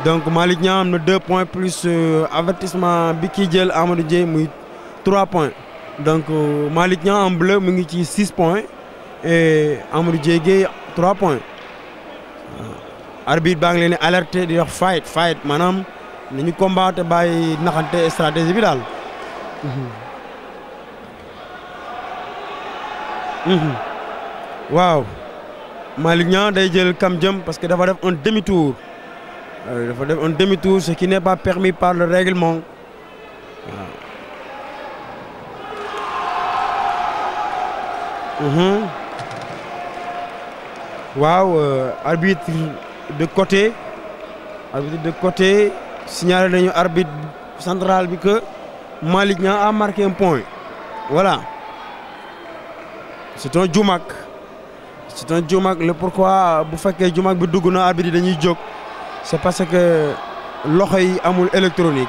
[SPEAKER 1] donc Malick Niang am na 2 points plus avertissement bi kii jël Amadou Dieye muy 3 points donc Malick Niang en bleu mu ngi ci 6 points et Amadou Dieye Gueye 3 points arbitre baa ngi leen di alerté di wax fight maanaam nañu combattre bàyyi naxante stratégie bi daal. waaw Malick Niang day jël kam jëm parce que dafa def un demi-tour ce qui n'est pas permis par le règlement waaw. Arbitre de côté signalé nañu arbitre central bi que Malick Niang a marqué un point voilà. c'est un jumak le pourquoi bu fekkee jumak bi dugg na arbitre yi dañuy jóg c'est parce que loxo yi amul électronique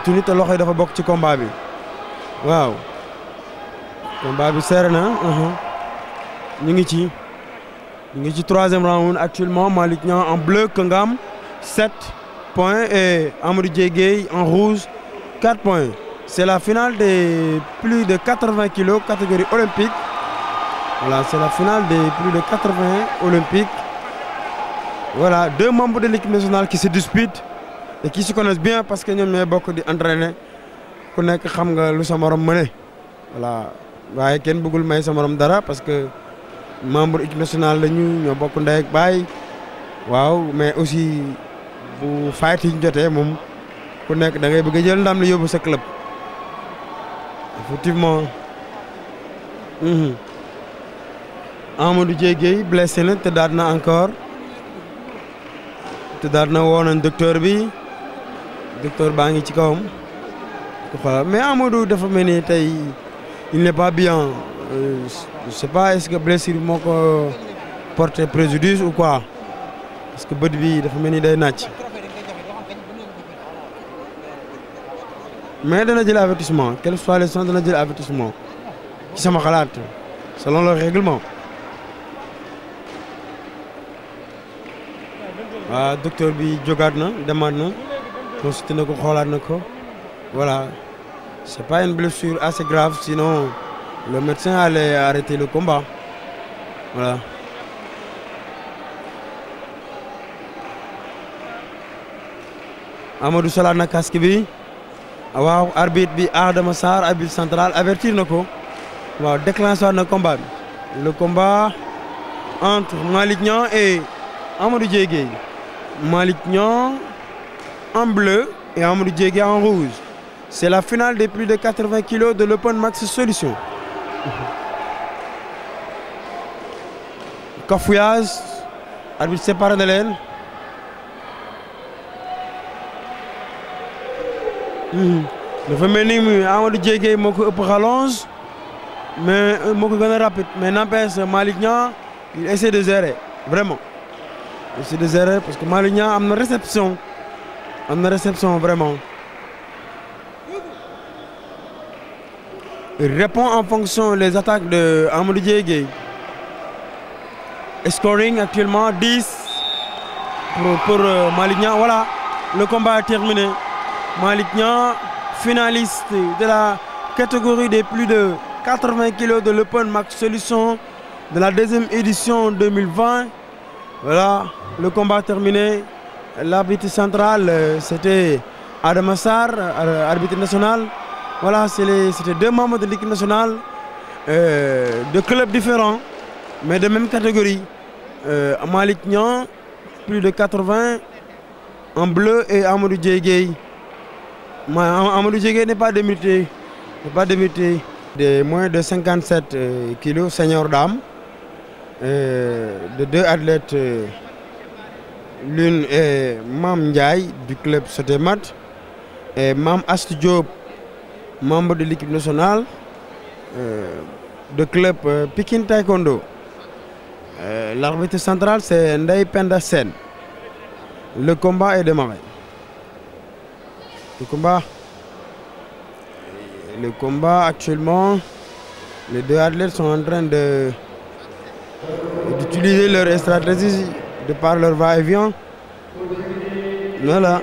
[SPEAKER 1] te loxo yi dafa bokk ci combat bi waaw. combat bi serré na ñu ngi ci 3e round actuellement. Malick Niang en bleu Kangam 7 points et Amadou Dieye Gueye en rouge 4 points. C'est la finale des plus de 80 kilos catégorie olympique. Voilà, c'est la finale des plus de 80 olympiques. Voilà, 2 membres de l'équipe nationale qui se disputent et qui se connaissent bien parce que ñoom ñooy bokk di entraîner ku nekk xam nga lu sa morom mëne. Voilà, waaye kenn bëggul may sa morom dara parce que membre équipe nationale lañu ñoo bokk ndey ak baay. waaw mais aussi bu fight yi jotee moom ku nekk da ngay bëgg a jël ndam li yóbbu sa club. Effectivement. Amadou Dieye Gueye blessé na te daat na encore te daat na woo nañ docteur baa ngi ci kawam mais Amadou dafa mel ni tey il n'est pas bien je sais pas est-ce que blessure bi moo ko porté préjudice ou quoi parce que bët bi dafa mel ni day nàcc mais dana jël avertissement quel soit le sens dana jël avertissement ci sama xalaat selon le règlement. waaw docteur bi jógaat na demaat na consulté na ko xoolaat na ko voilà c'est pas une blessure assez grave sinon le médecin allait arrêter le combat voilà. Amadou salaat na casque bi waaw arbitre bi Adama Sarr arbitre central avertir na ko waaw déclenché na combat bi le combat entre Malick Niang et Amadou Dieye Gueye. Malick Niang en bleu et Amadou Dieye Gueye en rouge. C'est la finale des plus de 80 kilos de l'Open Max Solution. Cafouillage, arbitre séparé de leen. dafa mel ni Amadou Diégué moo ko ëpp rallonge mais moo ko gën a rapide mais n'empêche Malick Niang il essaie de gérer vraiment il essaie de gérer parce que Malick Niang am na réception vraiment. Il répond en fonction des attaques de Amadou Diégué. Scoring actuellement 10 pour Malick Niang. Voilà, le combat est terminé. Malick Niang, finaliste de la catégorie des plus de 80 kg de l'Open Max Solution de la deuxième édition 2020. Voilà, le combat terminé. L'arbitre central, c'était Adama Sarr, arbitre national. Voilà, c'était deux membres de l'équipe nationale, de clubs différents, mais de même catégorie. Malick Niang, plus de 80, en bleu, et Amadou Diégué. Amadou Diégué n'est pas débuté, de moins de 57 kilos, senior dame, de deux athlètes. L'une est Mam Ndiaye du club Sotemat et Mam Astou Diop, membre de l'équipe nationale de club Pikine Taekwondo. L'arbitre central c'est Ndeye Penda Sen. Le combat est démarré. Le combat actuellement, les deux athlètes sont en train d'utiliser leur stratégie de par leur va-et-vient. Voilà.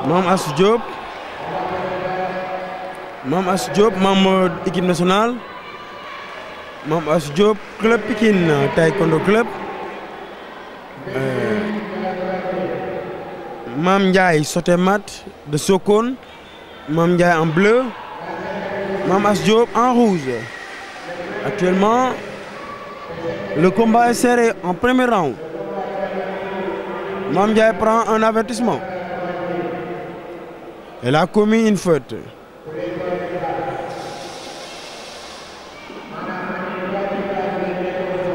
[SPEAKER 1] Mam Astou Diop, membre équipe nationale. Mam Astou Diop, club Pikine Taekwondo club. Mam Ndiaye Sotemat de Sokone. Mam Ndiaye en bleu. Mam Astou Diop en rouge. Actuellement, le combat est serré en premier round. Mam Ndiaye prend un avertissement. Elle a commis une faute.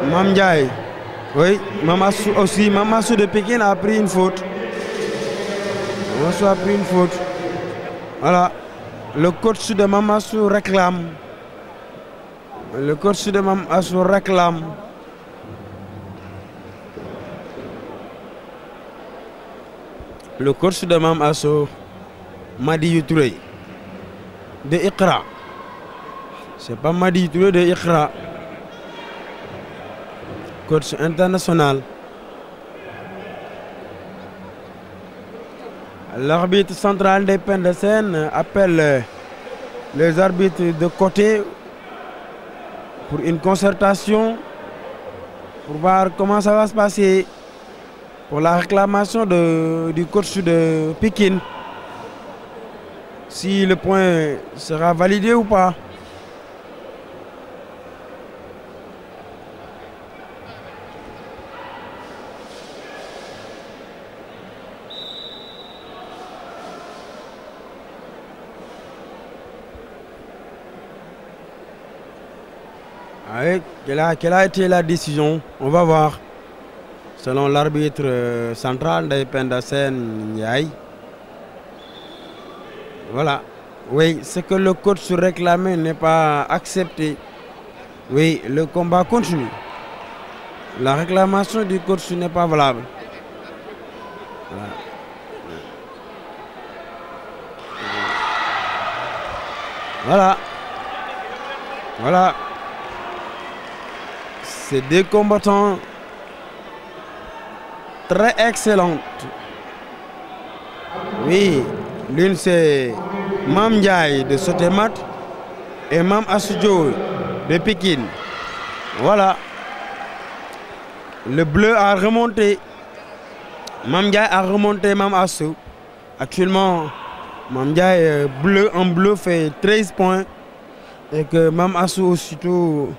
[SPEAKER 1] Mam Ndiaye, oui, Mam Astou aussi, Mam Astou de Pékin a pris une faute. Mam Astou a pris une faute. Voilà, le coach de Mam Astou réclame. Le coach de Mam Astou réclame. Le coach de Mam Astou, Madi Touré de Iqra. C'est pas Madi Touré de Iqra. Coach international. L'arbitre central des Penda Sen appelle les arbitres de côté pour une concertation pour voir comment ça va se passer pour la réclamation du coach de Pikine. Si le point sera validé ou pas. Quelle a été la décision? On va voir. Selon l'arbitre central de Penda Sen Ndiaye. Voilà. Oui, ce que le coach réclamait n'est pas accepté. Oui, le combat continue. La réclamation du coach n'est pas valable. Voilà. Voilà. Ces deux combattants très excellentes. Oui, l'une c'est Mam Ndiaye de Sotemat et Mam Astou Diop de Pikine. Voilà. Le bleu a remonté. Mam Ndiaye a remonté Mam Astou. Actuellement, Mam Ndiaye en bleu fait 13 points. Et que Mam Astou aussitôt,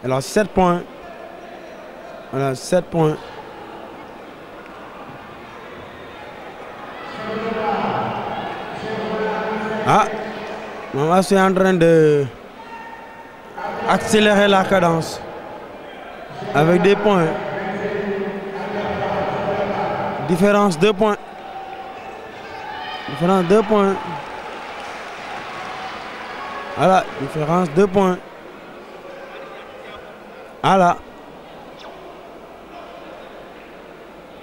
[SPEAKER 1] elle a 7 points. Voilà, 7 points. Ah, Mam Astou est en train de accélérer la cadence avec des points. Différence 2 points. Différence 2 points. Voilà, différence 2 points. Voilà.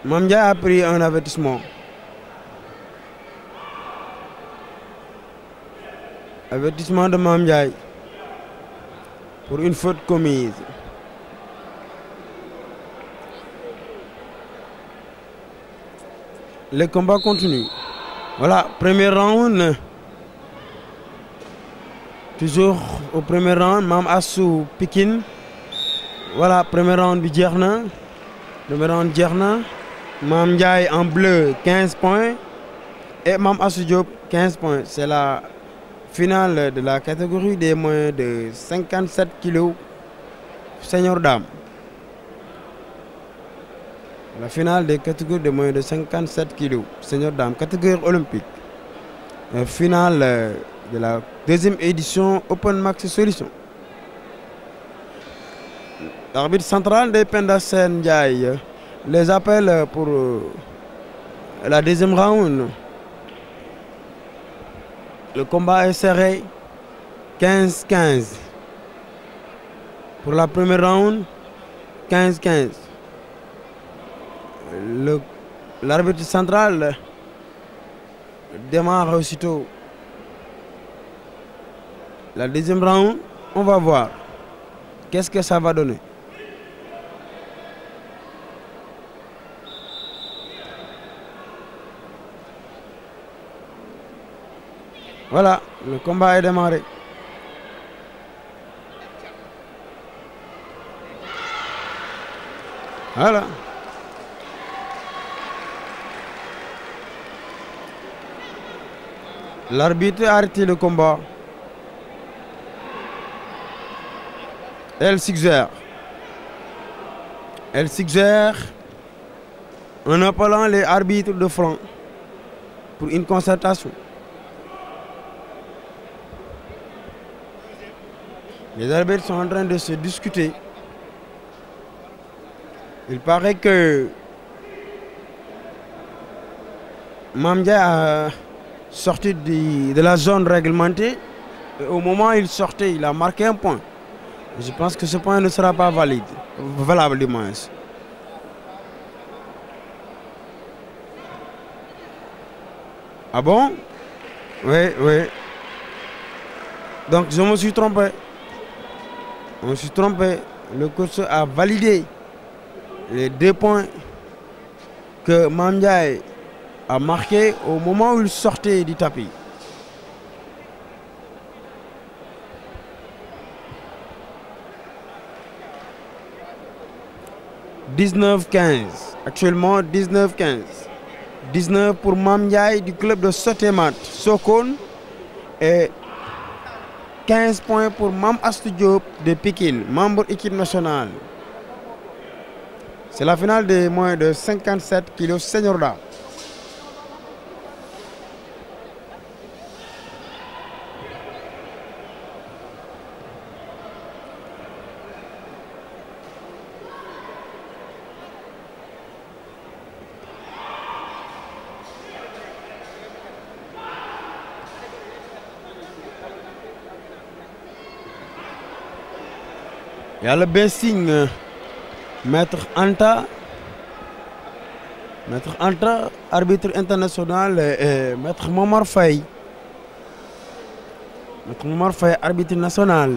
[SPEAKER 1] Mame Ndiaye a pris un avertissement. Avertissement de Mame Ndiaye pour une faute commise. Le combat continue. Voilà, premier round. Toujours au premier round, Mame Astou Pikine. Voilà, premier round bi jeex na. Premier round jeex na. Mame Ndiaye en bleu 15 points et Mame Astou Diop 15 points. C'est la finale de la catégorie des moins de 57 kilos senior dame. La finale des catégories de moins de 57 kilos senior dame, catégorie olympique. Finale de la deuxième édition Open Max Solution. L'arbitre central de Penda Sène Ndiaye les appelle pour la deuxième round. Le combat est serré, 15-15. Pour la première round, 15-15. L'arbitre central démarre aussitôt la deuxième round. On va voir qu'est-ce que ça va donner. Voilà, le combat est démarré. Voilà. L'arbitre a arrêté le combat. Elle suggère en appelant les arbitres de flanc pour une concertation. Les arbitres sont en train de se discuter. Il paraît que Mame Ndiaye a sorti de la zone réglementée. Et au moment où il sortait, il a marqué un point. Je pense que ce point ne sera pas valable du moins. Ah bon? Oui, oui. Donc je me suis trompé. On s'est trompé. Le coach a validé les 2 points que Mame Ndiaye a marqué au moment où il sortait du tapis. « 19-15 ». Actuellement, 19-15. 19 pour Mame Ndiaye du club de Sotemat, Sokone. Et 15 points pour Mame Astou Diop de Pikine, membre équipe nationale. C'est la finale des moins de 57 kilos senior dame. Il y a le basigne Maître Anta, arbitre international, et Maître Momar Faye. Maître Momar Faye, arbitre national.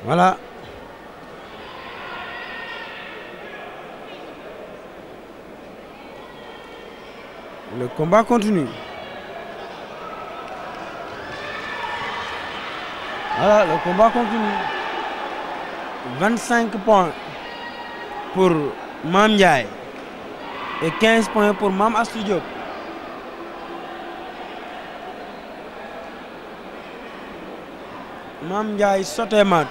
[SPEAKER 1] Voilà. Le combat continue. Voilà, le combat continue. 25 points pour Mame Ndiaye et 15 points pour Mame Astou Diop. Mame Ndiaye Sotemat.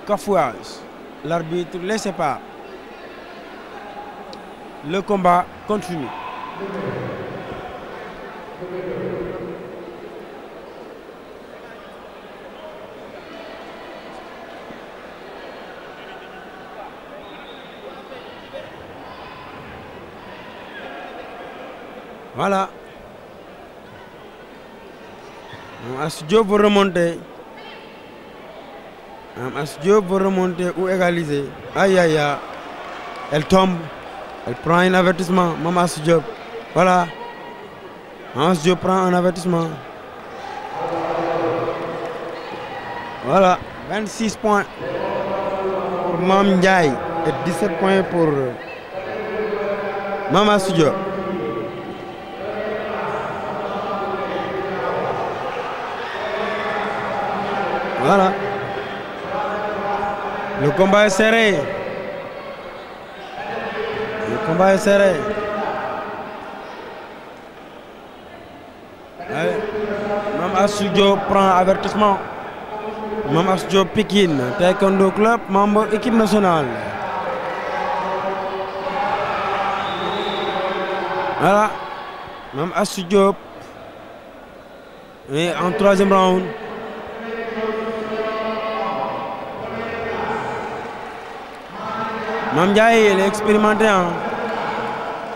[SPEAKER 1] cafouillage. L'arbitre les sépare. Le combat continue. Voilà. As Diop veut remonter. As Diop veut remonter ou égaliser. Aïe aïe aïe. Elle tombe. Elle prend un avertissement. Maman As Diop. Voilà. As Diop prend un avertissement. Voilà. 26 points pour Mam Ndiaye et 17 points pour Maman As Diop. Voilà. Le combat est serré. Le combat est serré. Mam As Diop prend avertissement. Mam As Diop Pikine, Taekwondo Club, membre équipe nationale. Voilà. Mam As Diop est en troisième round. Mam Ndiaye, elle est expérimentée. Hein?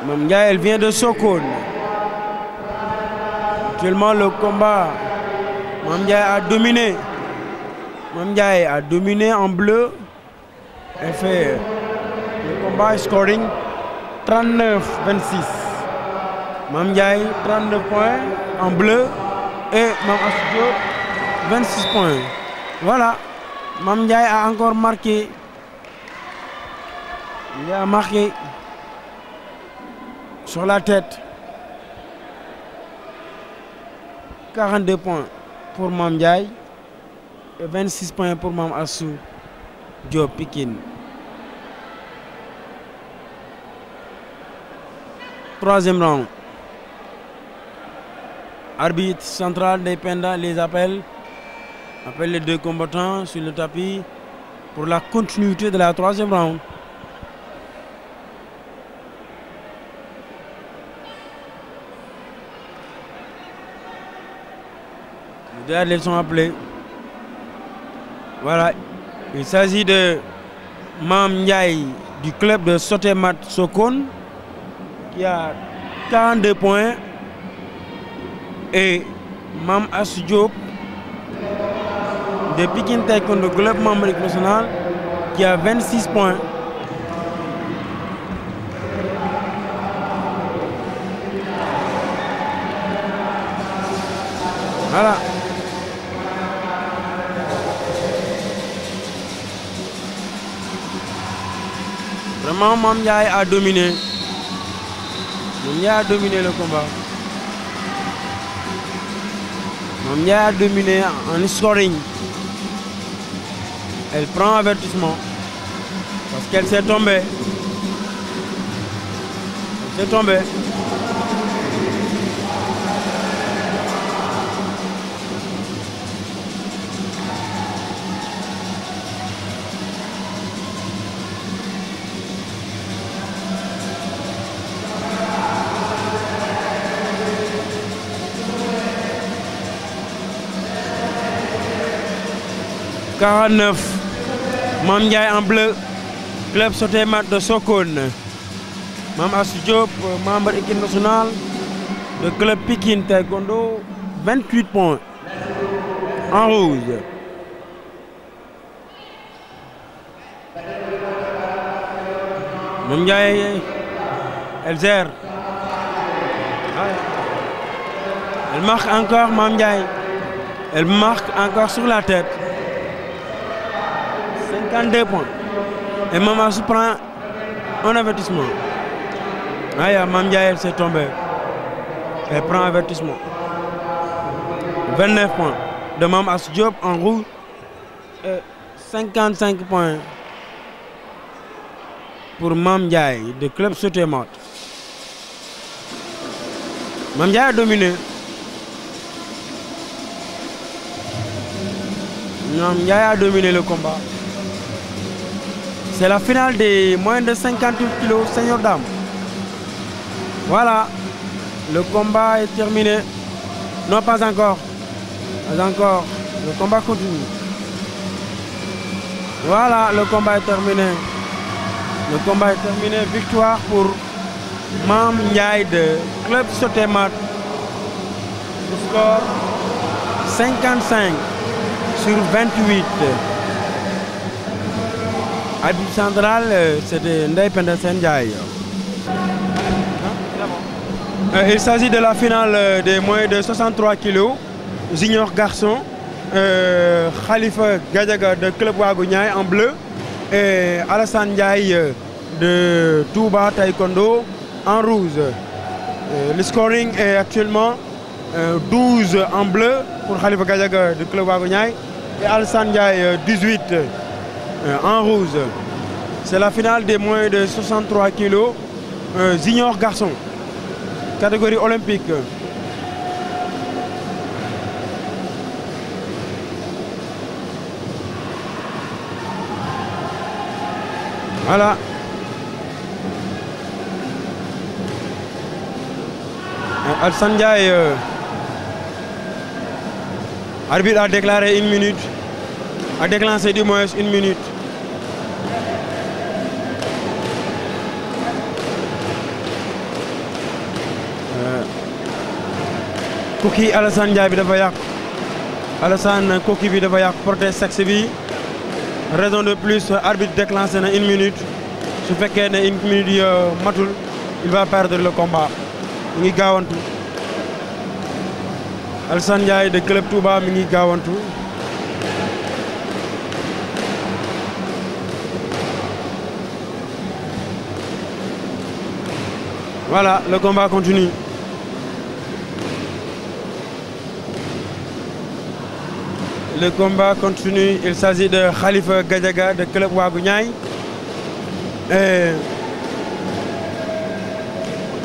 [SPEAKER 1] Mam Ndiaye, elle vient de Sokone. Actuellement, le combat, Mam Ndiaye a dominé. Mam Ndiaye a dominé en bleu. Elle fait le combat scoring 39-26. Mam Ndiaye, 39 points en bleu. Et Mam As Diop, 26 points. Voilà. Mam Ndiaye a encore marqué. Il a marqué sur la tête 42 points pour Mam Ndiaye et 26 points pour Mam As Diop Pikine. Troisième round. Arbitre central des Penda les appelle les deux combattants sur le tapis pour la continuité de la troisième round. Les sont appelés. Voilà. Il s'agit de Mam Ndiaye du club de Sotemat Sokone qui a 42 points et Mam As Diop de Pikine Taekwondo Club, membre équipe nationale, qui a 26 points. Voilà. Vraiment, Mam Ndiaye a dominé. Mam Ndiaye a dominé le combat. Mam Ndiaye a dominé en scoring. Elle prend avertissement parce qu'elle s'est tombée. Elle s'est tombée. Mam Ndiaye en bleu, club Sotemat de Sokone. Mam As Diop, membre équipe nationale, le club Pikine Taekwondo, 28 points en rouge. Mam Ndiaye, elle gère. Elle marque encore Mam Ndiaye. Elle marque encore sur la tête. 52 points. Et Mam As prend un avertissement. Aïe, Mam Ndiaye, elle s'est tombée. Elle prend un avertissement. 29 points de Mam As Diop en rouge. Et 55 points pour Mam Ndiaye de club Sotemat. Mam Ndiaye a dominé. Mam Ndiaye a dominé le combat. C'est la finale des moins de 58 kilos, senior dame. Voilà, le combat est terminé. Non, pas encore. Pas encore. Le combat continue. Voilà, le combat est terminé. Le combat est terminé. Victoire pour Mam Ndiaye de Club Sotemat. Le score 55 sur 28. Arbitre central, c'était Ndeye Pendesen Ndiaye. Il s'agit de la finale des moins de 63 kilos, junior garçon, Khalifa Gadiaga de Club Ouagou Niayes en bleu et Alassane Ndiaye de Touba Taekwondo en rouge. Le scoring est actuellement 12 en bleu pour Khalifa Gadiaga de Club Ouagou Niayes et Alassane Ndiaye 18 en rouge. C'est la finale des moins de 63 kilos, junior garçon. Catégorie olympique. Voilà. Alassane Ndiaye, arbitre a déclaré 1 minute, a déclenché du moins 1 minute. Kooki Alassane Ndiaye bi dafa yàqu Alassane kooki bi dafa yàqu protège sexe bi raison de plus arbitre déclenché na 1 minute su fekkee ne 1 minute matul il va perdre le combat mi ngi gaawantu Alassane Ndiaye de Club Touba mi ngi gaawantu voilà le combat continue. Le combat continue, il s'agit de Khalifa Gadiaga de Club Ouagou Niayes et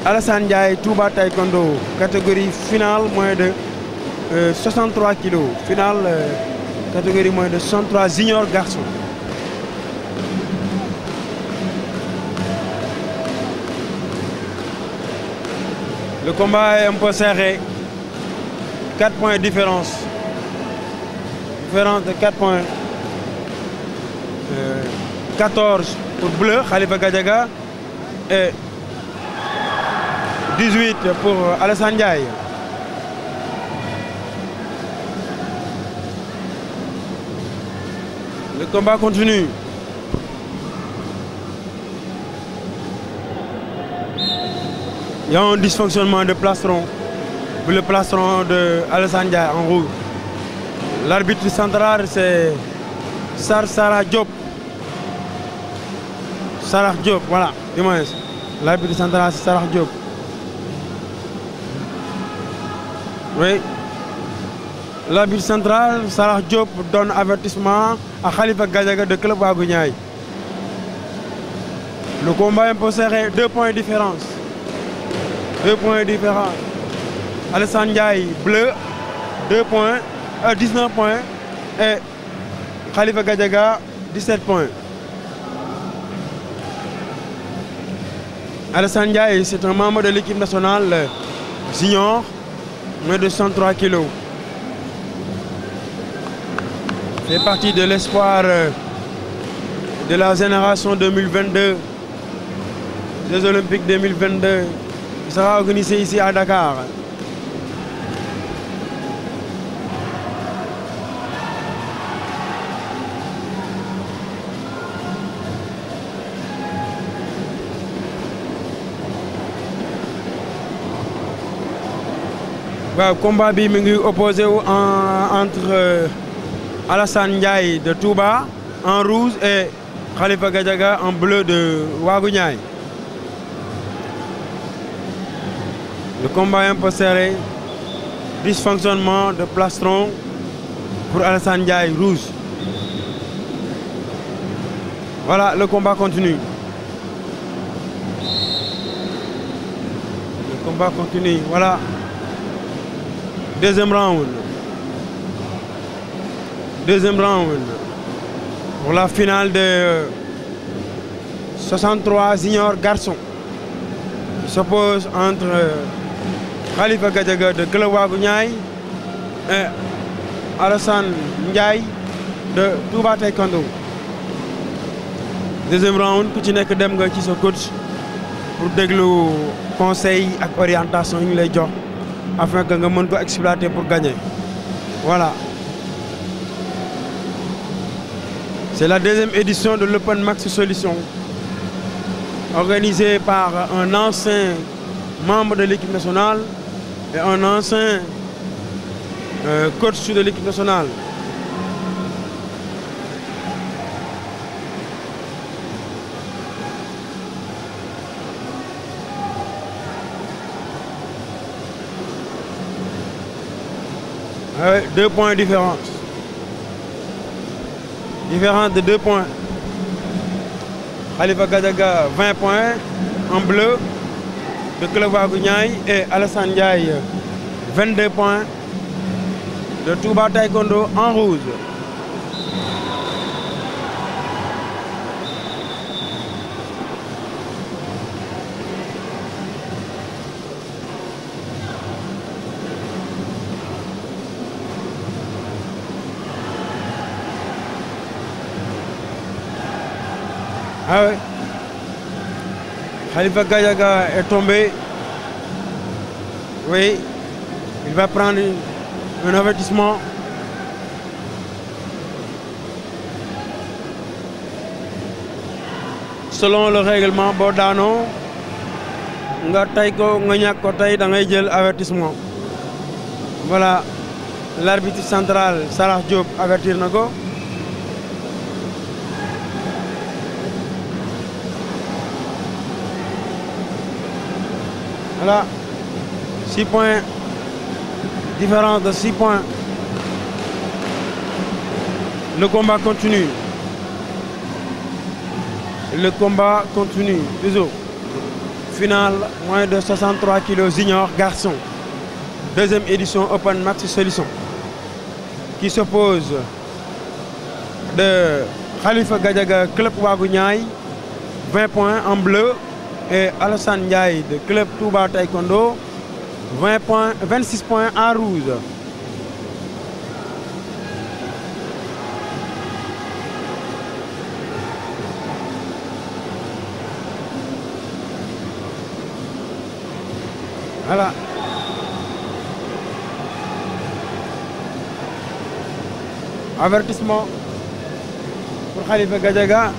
[SPEAKER 1] Alassane Ndiaye Touba Taekwondo, catégorie finale moins de 63 kilos, finale catégorie moins de 63 junior garçon. Le combat est un peu serré, 4 points de différence. Différence de 4 points. 14 pour bleu, Khalifa Gadiaga, et 18 pour Alassane Ndiaye. Le combat continue. Il y a un dysfonctionnement de plastron. Le plastron de Alassane Ndiaye en rouge. L'arbitre central, c'est Sarah Diop. Sarah Diop, voilà, dis-moi. L'arbitre central, c'est Sarah Diop. Oui. L'arbitre central, Sarah Diop, donne avertissement à Khalifa Gadiaga de Club Ouagou Niayes. Le combat est un peu serré, 2 points de différence. 2 points de différence. Alassane Ndiaye, bleu, 2 points. 19 points et Khalifa Gadiaga 17 points. Alassane Ndiaye, c'est un membre de l'équipe nationale junior, moins de 103 kilos. Il fait partie de l'espoir de la génération 2022, Jeux Olympiques 2022, qui sera organisé ici à Dakar. Le combat bi mi ngi opposé entre Alassane Ndiaye de Touba en rouge et Khalifa Gadiaga en bleu de Ouagou Niayes. Le combat est un peu serré. Dysfonctionnement de plastron pour Alassane Ndiaye rouge. Voilà, le combat continue. Le combat continue, voilà. Deuxième round. Deuxième round. Pour la finale de 63 juniors garçons qui s'oppose entre Khalifa Gadiaga de Club Ouagou Niayes et Alassane Ndiaye de Touba Taekwondo. Deuxième round ku ci nekk dem nga ci sa coach pour déglu conseil ak orientation yi ñu lay jox afin que nga mën ko exploiter pour gagner. Voilà. C'est la deuxième édition de l'Open Max Solution, organisée par un ancien membre de l'équipe nationale et un ancien coach de l'équipe nationale. Avec 2 points de différence. Différence de 2 points. Khalifa Gadiaga 20 points en bleu de Club Ouagou Niayes et Alassane Ndiaye 22 points de Touba Taekwondo en rouge. Ah oui. Khalifa Gadiaga est tombé. Oui. Il va prendre un avertissement. Selon le règlement, boo daanoo nga tay ko nga ñàkk ko tay da ngay jël avertissement. Voilà. L'arbitre central Salah Diop avertir na ko. Voilà, 6 points, différence de 6 points. Le combat continue. Le combat continue, toujours. Finale, moins de 63 kilos junior garçon. Deuxième édition Open Max Solution. Qui s'oppose de Khalifa Gadiaga, Club Ouagou Niayes, 20 points en bleu. Et Alassane Ndiaye de Club Touba Taekwondo, 26 points en rouge. Voilà. Avertissement pour Khalifa Gadiaga.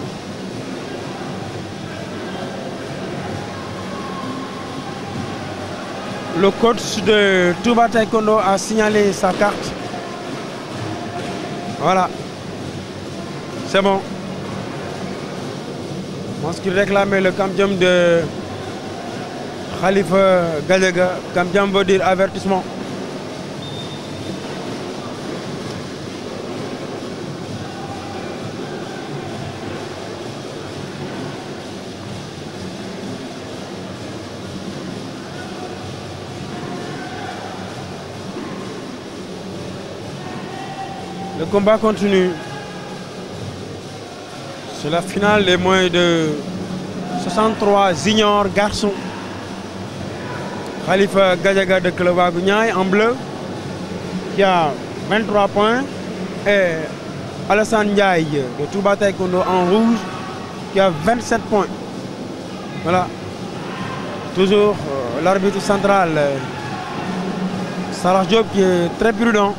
[SPEAKER 1] Le coach de Touba Taekwondo a signalé sa carte. Voilà. C'est bon. Je pense qu'il réclamait le kamdiam de Khalifa Gadiaga. Kamdiam veut dire avertissement. Le combat continue. C'est la finale des moins de 63 juniors garçons. Khalifa Gadiaga de Club Ouagou Niayes en bleu, qui a 23 points. Et Alassane Ndiaye de Touba Taekwondo en rouge, qui a 27 points. Voilà. Toujours l'arbitre central, Salah Diop, qui est très prudent.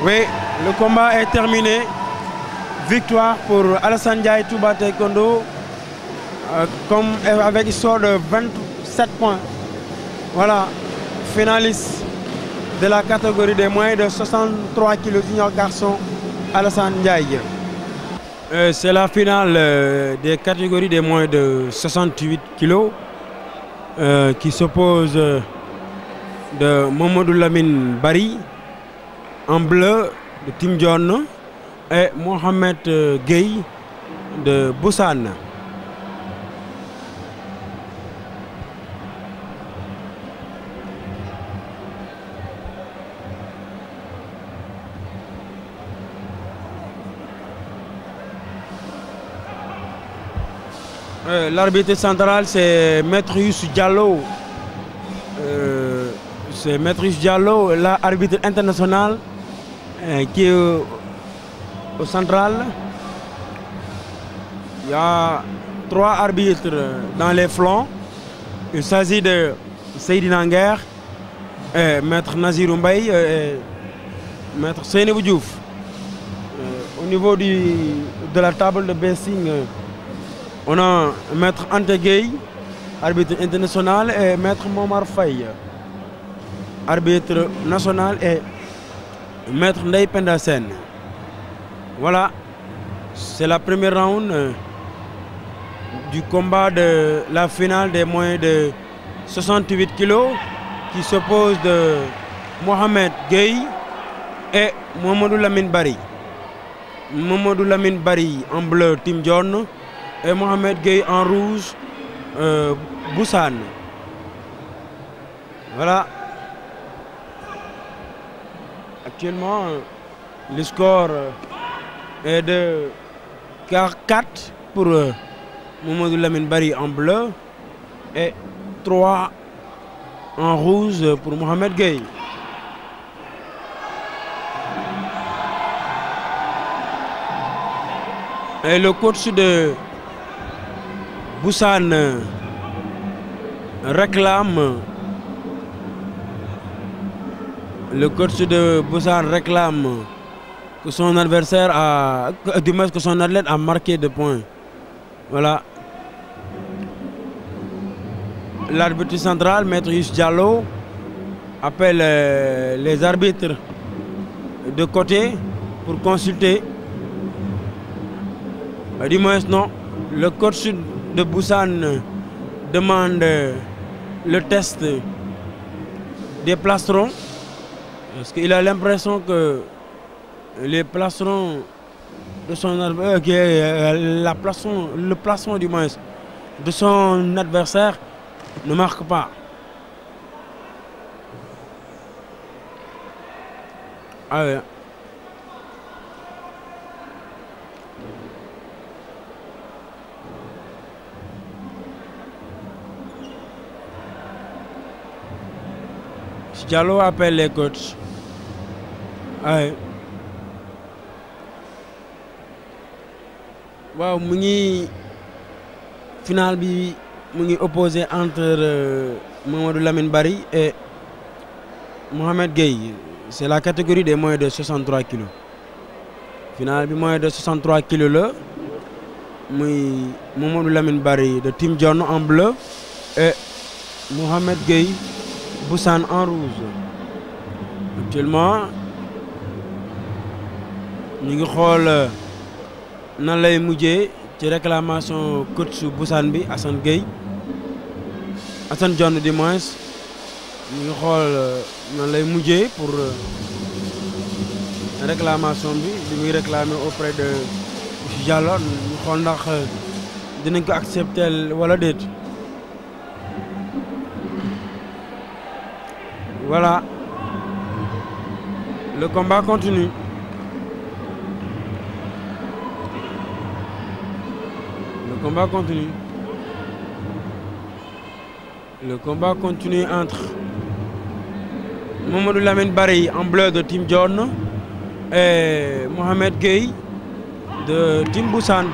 [SPEAKER 1] Oui, le combat est terminé. Victoire pour Alassane Ndiaye Touba Taekwondo comme avec score de 27 points. Voilà, finaliste de la catégorie des moins de 63 kg junior garçon, Alassane Ndiaye. C'est la finale des catégories des moins de 68 kg qui s'oppose de Mamadou Lamine Bari en bleu de Tim John et Mohamed Gueye de Boussan. L'arbitre central, c'est Maître Youssou Diallo. C'est Maître Youssou Diallo, l'arbitre international qui est au central. Il y a 3 arbitres dans les flancs. Il s'agit de Seydina Nguer, Maître Nazirou Mbaye et Maître Seynabou Diouf. Au niveau de la table de basing, on a Maître Anta Gueye, arbitre international, et Maître Momar Faye, arbitre national, et Maître Ndeye Penda Sène. Voilà, c'est la première round du combat de la finale des moins de 68 kilos qui s'oppose de Mohamed Gueye et Mamadou Lamine Bari. Mamadou Lamine Bari en bleu, Team John, et Mohamed Gueye en rouge, Boussane. Voilà. Actuellement, le score est de 4 pour Mamadou Lamine Bari en bleu et 3 en rouge pour Mohamed Gueye. Et le coach de Boussane réclame, que son adversaire a, du moins que son athlète a marqué de points. Voilà. L'arbitre central, Maître Youssou Diallo, appelle les arbitres de côté pour consulter. Du moins, non. Le coach de Boussane demande le test des plastrons. Parce qu'il a l'impression que les plastrons de son le plastron du moins de son adversaire ne marque pas. Ah ouais. Diallo appelle les coachs. Ouais. Waaw, mu ngi final bi mu ngi opposé entre Mamadou Lamine Bari et Mohamed Gueye. C'est la catégorie des moins de 63 kilos. Final bi moins de 63 kilos là. Muy Mamadou Lamine Bari de Team John en bleu et Mohamed Gueye Boussane en rouge. Actuellement ñu ngi xool nan lay mujjee ci réclamation coach Boussane bi Assane John du moins ñu ngi xool nan lay mujjee pour réclamation bi muy réclamer auprès de Diallo ñu xool ndax dinañ ko accepter wala déet. Voilà, le combat continue. Le combat continue entre Mamadou Lamine Bari en bleu de Team John et Mohamed Gueye de Team Boussane.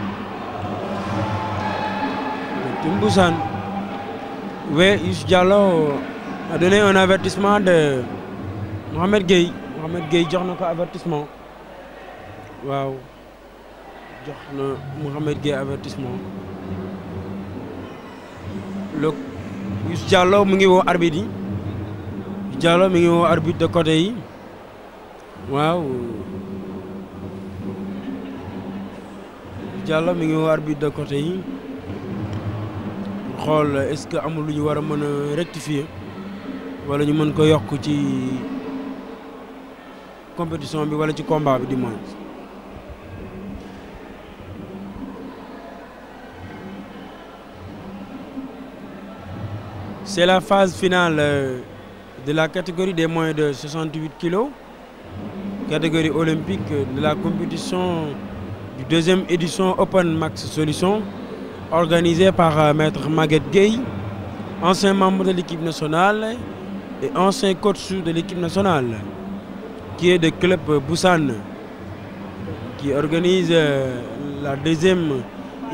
[SPEAKER 1] Oui, Youssou Diallo a donné un avertissement de Mohamed Gueye. Mohamed Gueye jox na ko avertissement. Waaw, jox na Mohamed Gueye avertissement. Le Youssou Diallo mu ngi woo arbitre yi. Diallo mi ngi woo arbitre de côté yi. Waaw. Diallo mi ngi woo arbitre de côté yi. Xool est-ce que amul lu ñu war a mën a rectifier wala ñu mën ko yokk ci compétition bi wala ci combat bi du moins. C'est la phase finale de la catégorie des moins de 68 kilos, catégorie olympique de la compétition du deuxième édition Open Max Solution. organisé par Maître Maguette Gueye, ancien membre de l'équipe nationale et ancien coach de l'équipe nationale, qui est de club Busan, qui organise la deuxième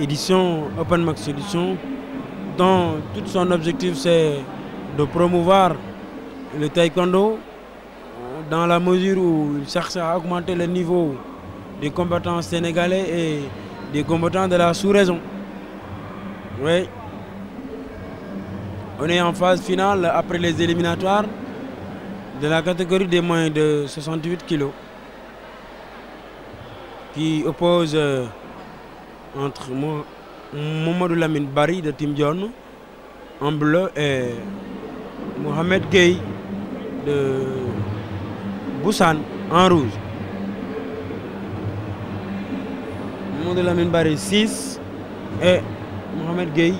[SPEAKER 1] édition Open Max Solutions, dont tout son objectif c'est de promouvoir le taekwondo dans la mesure où il cherche à augmenter le niveau des combattants sénégalais et des combattants de la sous-région. Oui. On est en phase finale après les éliminatoires de la catégorie des moins de 68 kg qui oppose entre Mamadou Lamine Bari de Team John en bleu et Mohamed Gueye de Busan en rouge. Mamadou Lamine Bari 6 et Mohamed Gueye,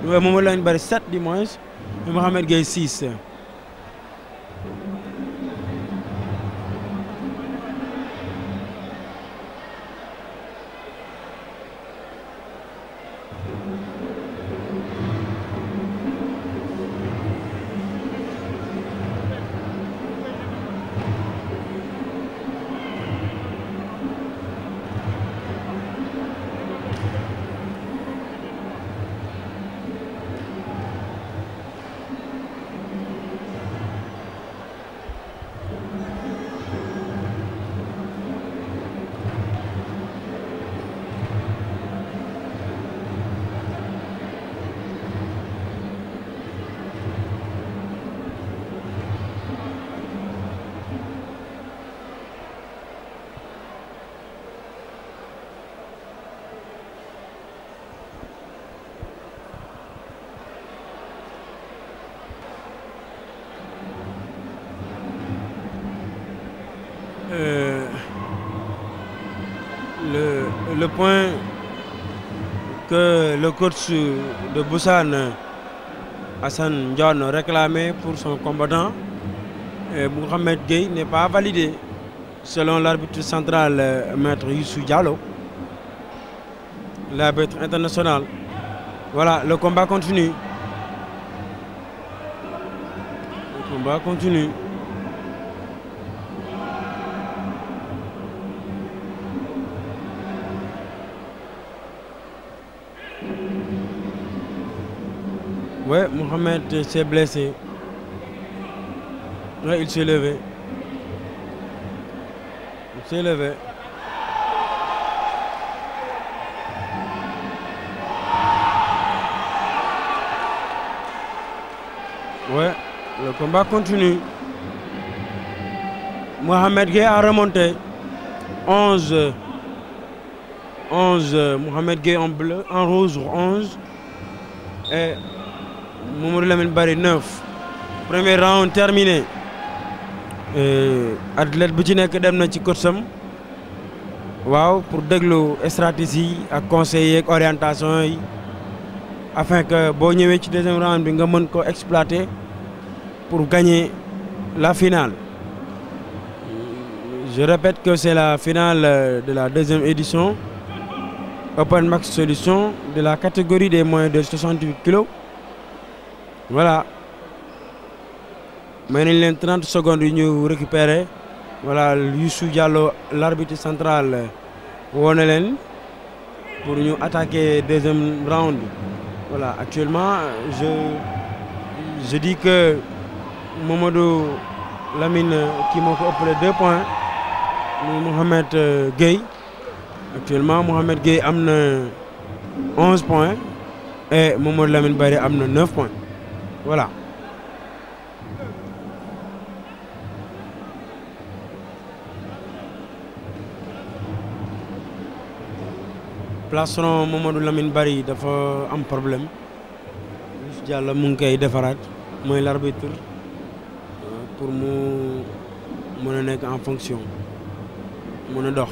[SPEAKER 1] Mamadou Lamine Bari 7 du moins et Mohamed Gueye 6. Le point que le coach de Busan, Hassan John, réclamait pour son combattant, Mohamed Gueye, n'est pas validé, selon l'arbitre central, Maître Youssou Diallo, l'arbitre international. Voilà, le combat continue. Le combat continue. Ouais, Mohamed s'est blessé. Ouais, il s'est levé. Il s'est levé. Ouais, le combat continue. Mohamed Gueye a remonté. 11. Mohamed Gueye en bleu, en rouge 11. Et Mamadou Lamine Bari 9. Premier round terminé. Athlète bu ci nekk dem na ci coacham waaw pour déglu stratégie ak conseils ak orientation yi afin que boo ñëwee ci deuxième round bi nga mën ko exploiter pour gagner la finale. Je répète que c'est la finale de la deuxième édition Open Max Solutions de la catégorie des moins de 68 kg. Voilà. Mais il y a 30 secondes nous récupérer. Voilà, Youssou Diallo, l'arbitre central, pour nous attaquer deuxième round. Voilà, actuellement, je dis que Mamadou Lamine qui m'a offert 2 points, Mohamed Gueye. Actuellement, Mohamed Gueye a 11 points et Mamadou Lamine Bari a 9 points. Voilà. Plastron Mamadou Lamine Bari dafa am problème. Youssou Diallo mu ngi koy defaraat mooy l'arbitre pour mu mën a nekk en fonction mën a dox.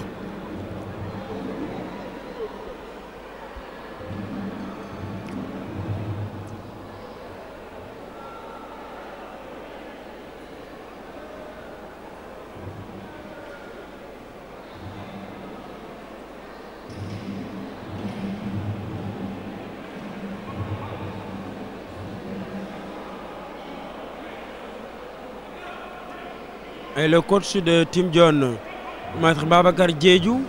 [SPEAKER 1] et le coach de Team John, Maître Babacar Diédhiou,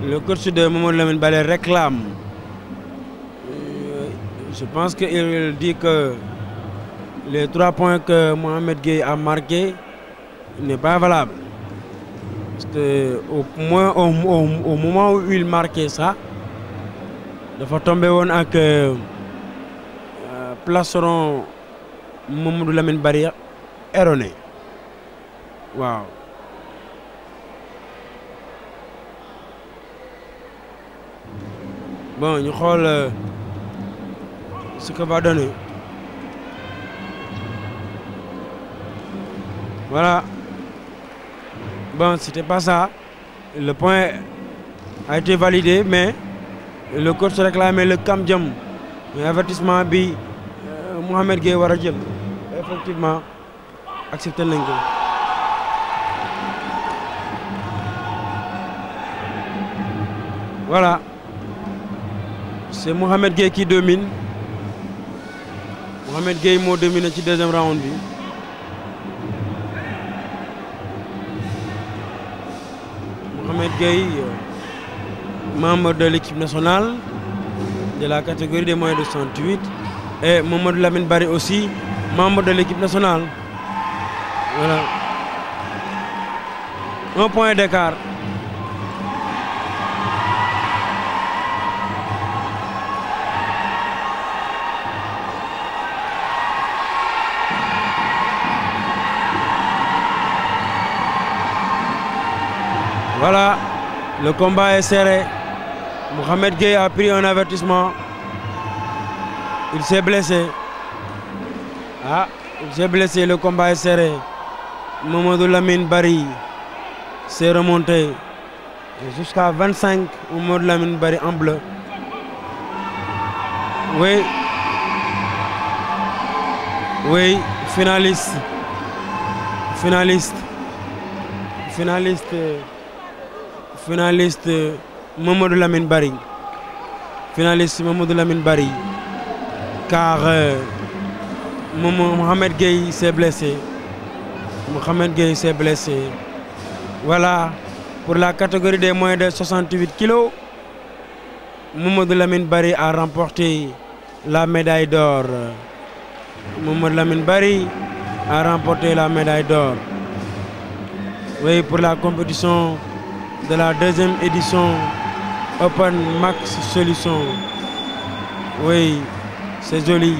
[SPEAKER 1] le coach de Mamadou Lamine Baldé réclame. Je pense qu'il dit que les 3 points que Mohamed Gueye a marqués n'est pas valable. Parce que au moment où il marquait ça, il faut tomber avec placeron Mamadou Lamine Baldé erroné. Wow. Bon, nous regardons ce que va donner. Voilà. Bon, c'était pas ça. Le point a été validé, mais le coach réclamait le Kamdjam. L'avertissement bi Mohamed Gueye Waradjel. Effectivement, accepté l'engue. Voilà. C'est Mohamed Gueye qui domine. Mohamed Gueye m'a dominé le deuxième round. Mohamed Gueye, membre de l'équipe nationale de la catégorie des moins de 68. Et Mamadou Lamine Baldé aussi, membre de l'équipe nationale. Voilà. 1 point d'écart. Voilà, le combat est serré. Mohamed Gueye a pris un avertissement. Il s'est blessé. Ah, il s'est blessé, le combat est serré. Mamadou Lamine Baldé s'est remonté jusqu'à 25. Mamadou Lamine Baldé en bleu. Oui. Oui, finaliste. Finaliste. Finaliste. Finaliste Mamadou Lamine Baldé. Finaliste Mamadou Lamine Baldé. Car Mohamed Gueye s'est blessé. Mohamed Gueye s'est blessé. Voilà, pour la catégorie des moins de 68 kg, Mamadou Lamine Baldé a remporté la médaille d'or. Mamadou Lamine Baldé a remporté la médaille d'or. Oui, pour la compétition de la deuxième édition Open Max Solution. Oui, c'est joli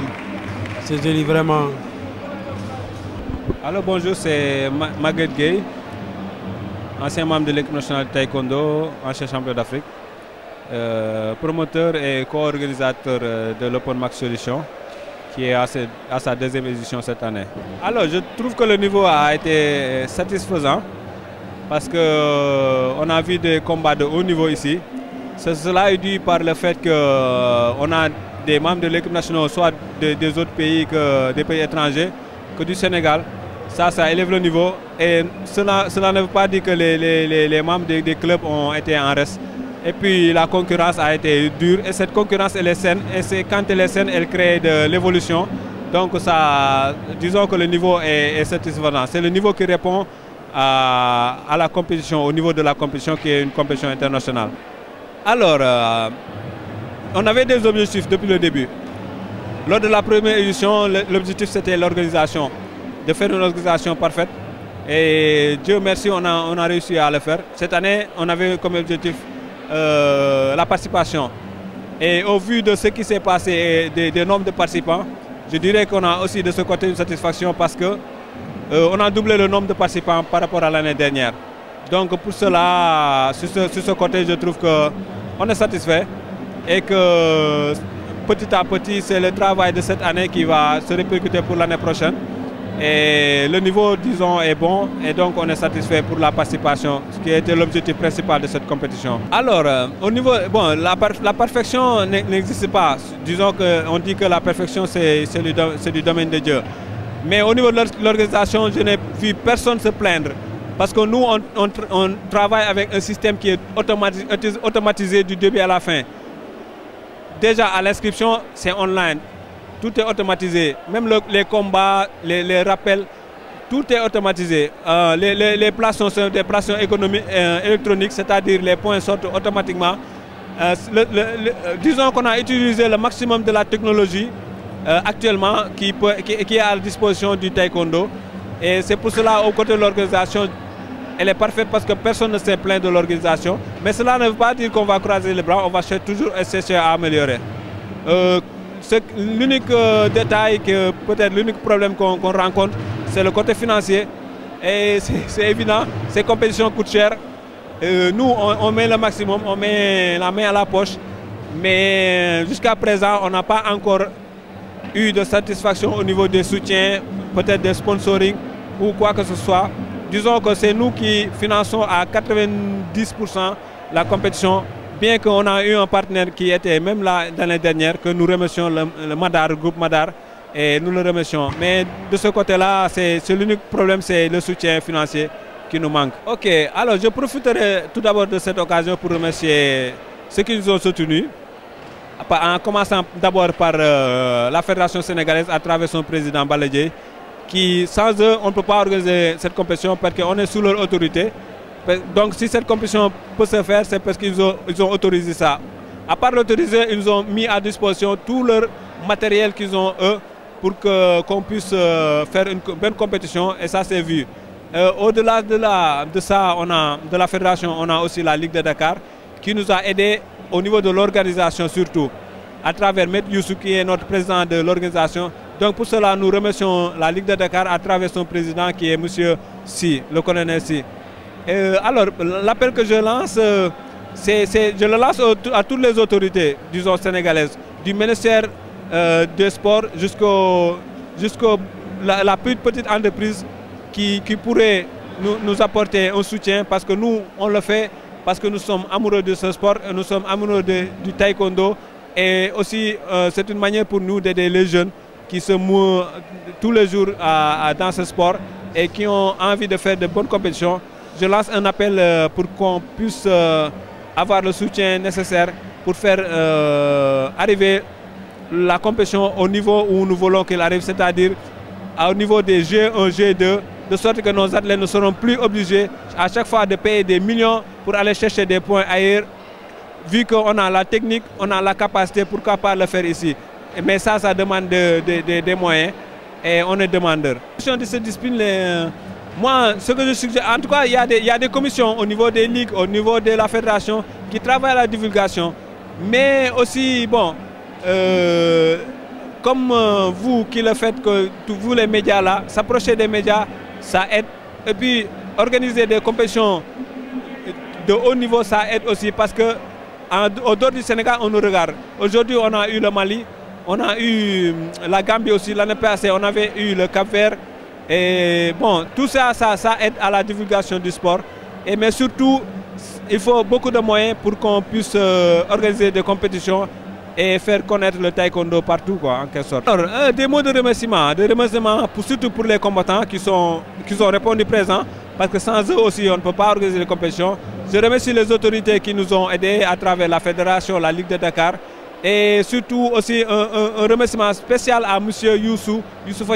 [SPEAKER 1] vraiment.
[SPEAKER 2] Alors bonjour, c'est Maguette Gueye, ancien membre de l'équipe nationale de taekwondo, ancien champion d'Afrique, promoteur et co-organisateur de l'Open Max Solution, qui est à sa deuxième édition cette année. Alors je trouve que le niveau a été satisfaisant, parce qu'on a vu des combats de haut niveau ici. Cela est dû par le fait qu'on a des membres de l'équipe nationale, soit des autres pays que des pays étrangers, que du Sénégal. Ça élève le niveau. Et cela ne veut pas dire que les membres des clubs ont été en reste. Et puis la concurrence a été dure. Et cette concurrence, elle est saine. Et quand elle est saine, elle crée de l'évolution. Donc disons que le niveau est satisfaisant. C'est le niveau qui répond à la compétition, au niveau de la compétition qui est une compétition internationale. Alors, on avait des objectifs depuis le début. Lors de la première édition, l'objectif c'était l'organisation, de faire une organisation parfaite. Et Dieu merci, on a réussi à le faire. Cette année, on avait comme objectif la participation. Et au vu de ce qui s'est passé et des nombres de participants, je dirais qu'on a aussi de ce côté une satisfaction parce que on a doublé le nombre de participants par rapport à l'année dernière. Donc pour cela, sur ce côté, je trouve qu'on est satisfait et que petit à petit, c'est le travail de cette année qui va se répercuter pour l'année prochaine. Et le niveau, disons, est bon et donc on est satisfait pour la participation, ce qui était l'objectif principal de cette compétition. Alors, au niveau, bon, la perfection n'existe pas. Disons qu'on dit que la perfection, c'est du domaine de Dieu. Mais au niveau de l'organisation, je n'ai vu personne se plaindre. Parce que nous, on travaille avec un système qui est automatisé du début à la fin. Déjà, à l'inscription, c'est online. Tout est automatisé. Même les combats, les rappels, tout est automatisé. Les plaçons sont des plaçons électroniques, c'est-à-dire les points sortent automatiquement. Disons qu'on a utilisé le maximum de la technologie actuellement qui est à la disposition du taekwondo. Et c'est pour cela, au côté de l'organisation, elle est parfaite parce que personne ne s'est plaint de l'organisation. Mais cela ne veut pas dire qu'on va croiser les bras, on va toujours essayer à améliorer. L'unique détail, peut-être l'unique problème qu'on rencontre, c'est le côté financier. Et c'est évident, ces compétitions coûtent cher. Nous, on met le maximum, on met la main à la poche. Mais jusqu'à présent, on n'a pas encore eu de satisfaction au niveau des soutiens, peut-être des sponsoring ou quoi que ce soit. Disons que c'est nous qui finançons à 90% la compétition, bien qu'on a eu un partenaire qui était même là l'année dernière, que nous remercions, le Madar, le groupe Madar, et nous le remercions. Mais de ce côté-là, c'est l'unique problème, c'est le soutien financier qui nous manque. Ok, alors je profiterai tout d'abord de cette occasion pour remercier ceux qui nous ont soutenus, en commençant d'abord par la Fédération sénégalaise à travers son président Baledje, qui sans eux, on ne peut pas organiser cette compétition parce qu'on est sous leur autorité. Donc si cette compétition peut se faire, c'est parce qu'ils ont autorisé ça. À part l'autoriser, ils ont mis à disposition tout leur matériel qu'ils ont eux pour qu'on puisse faire une bonne compétition et ça c'est vu. Au-delà de ça, de la fédération, on a aussi la Ligue de Dakar qui nous a aidés au niveau de l'organisation surtout, à travers M. Youssou qui est notre président de l'organisation. Donc pour cela, nous remercions la Ligue de Dakar à travers son président qui est M. Si, le colonel Si. Alors, l'appel que je lance, je le lance à toutes les autorités, disons sénégalaises, du ministère des Sports jusqu'à la petite entreprise qui pourrait nous apporter un soutien parce que nous, on le fait parce que nous sommes amoureux de ce sport, nous sommes amoureux du taekwondo et aussi c'est une manière pour nous d'aider les jeunes qui se mouent tous les jours dans ce sport et qui ont envie de faire de bonnes compétitions. Je lance un appel pour qu'on puisse avoir le soutien nécessaire pour faire arriver la compétition au niveau où nous voulons qu'elle arrive, c'est-à-dire au niveau des G1, G2, de sorte que nos athlètes ne seront plus obligés à chaque fois de payer des millions pour aller chercher des points ailleurs. Vu qu'on a la technique, on a la capacité, pourquoi pas le faire ici? Mais ça demande des moyens et on est demandeur. De cette discipline, moi, ce que je suggère, en tout cas, il y a des commissions au niveau des ligues, au niveau de la fédération qui travaillent à la divulgation. Mais aussi, bon, comme vous qui le faites, que vous les médias là, s'approcher des médias, ça aide. Et puis, organiser des compétitions de haut niveau, ça aide aussi parce que au dehors du Sénégal, on nous regarde. Aujourd'hui, on a eu le Mali, on a eu la Gambie aussi, l'année passée, on avait eu le Cap-Vert. Et bon, tout ça, ça aide à la divulgation du sport. Mais surtout, il faut beaucoup de moyens pour qu'on puisse organiser des compétitions et faire connaître le taekwondo partout, quoi, en quelque sorte. Alors, des mots de remerciement surtout pour les combattants qui ont répondu présent, parce que sans eux aussi, on ne peut pas organiser les compétitions. Je remercie les autorités qui nous ont aidés à travers la fédération, la Ligue de Dakar, et surtout aussi un remerciement spécial à M. Youssou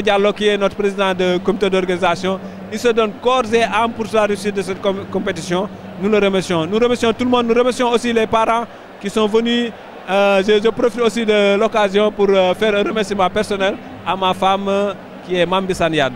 [SPEAKER 2] Diallo, qui est notre président de comité d'organisation. Il se donne corps et âme pour la réussite de cette compétition. Nous le remercions. Nous remercions tout le monde. Nous remercions aussi les parents qui sont venus. Je profite aussi de l'occasion pour faire un remerciement personnel à ma femme qui est Mambi Sanyad.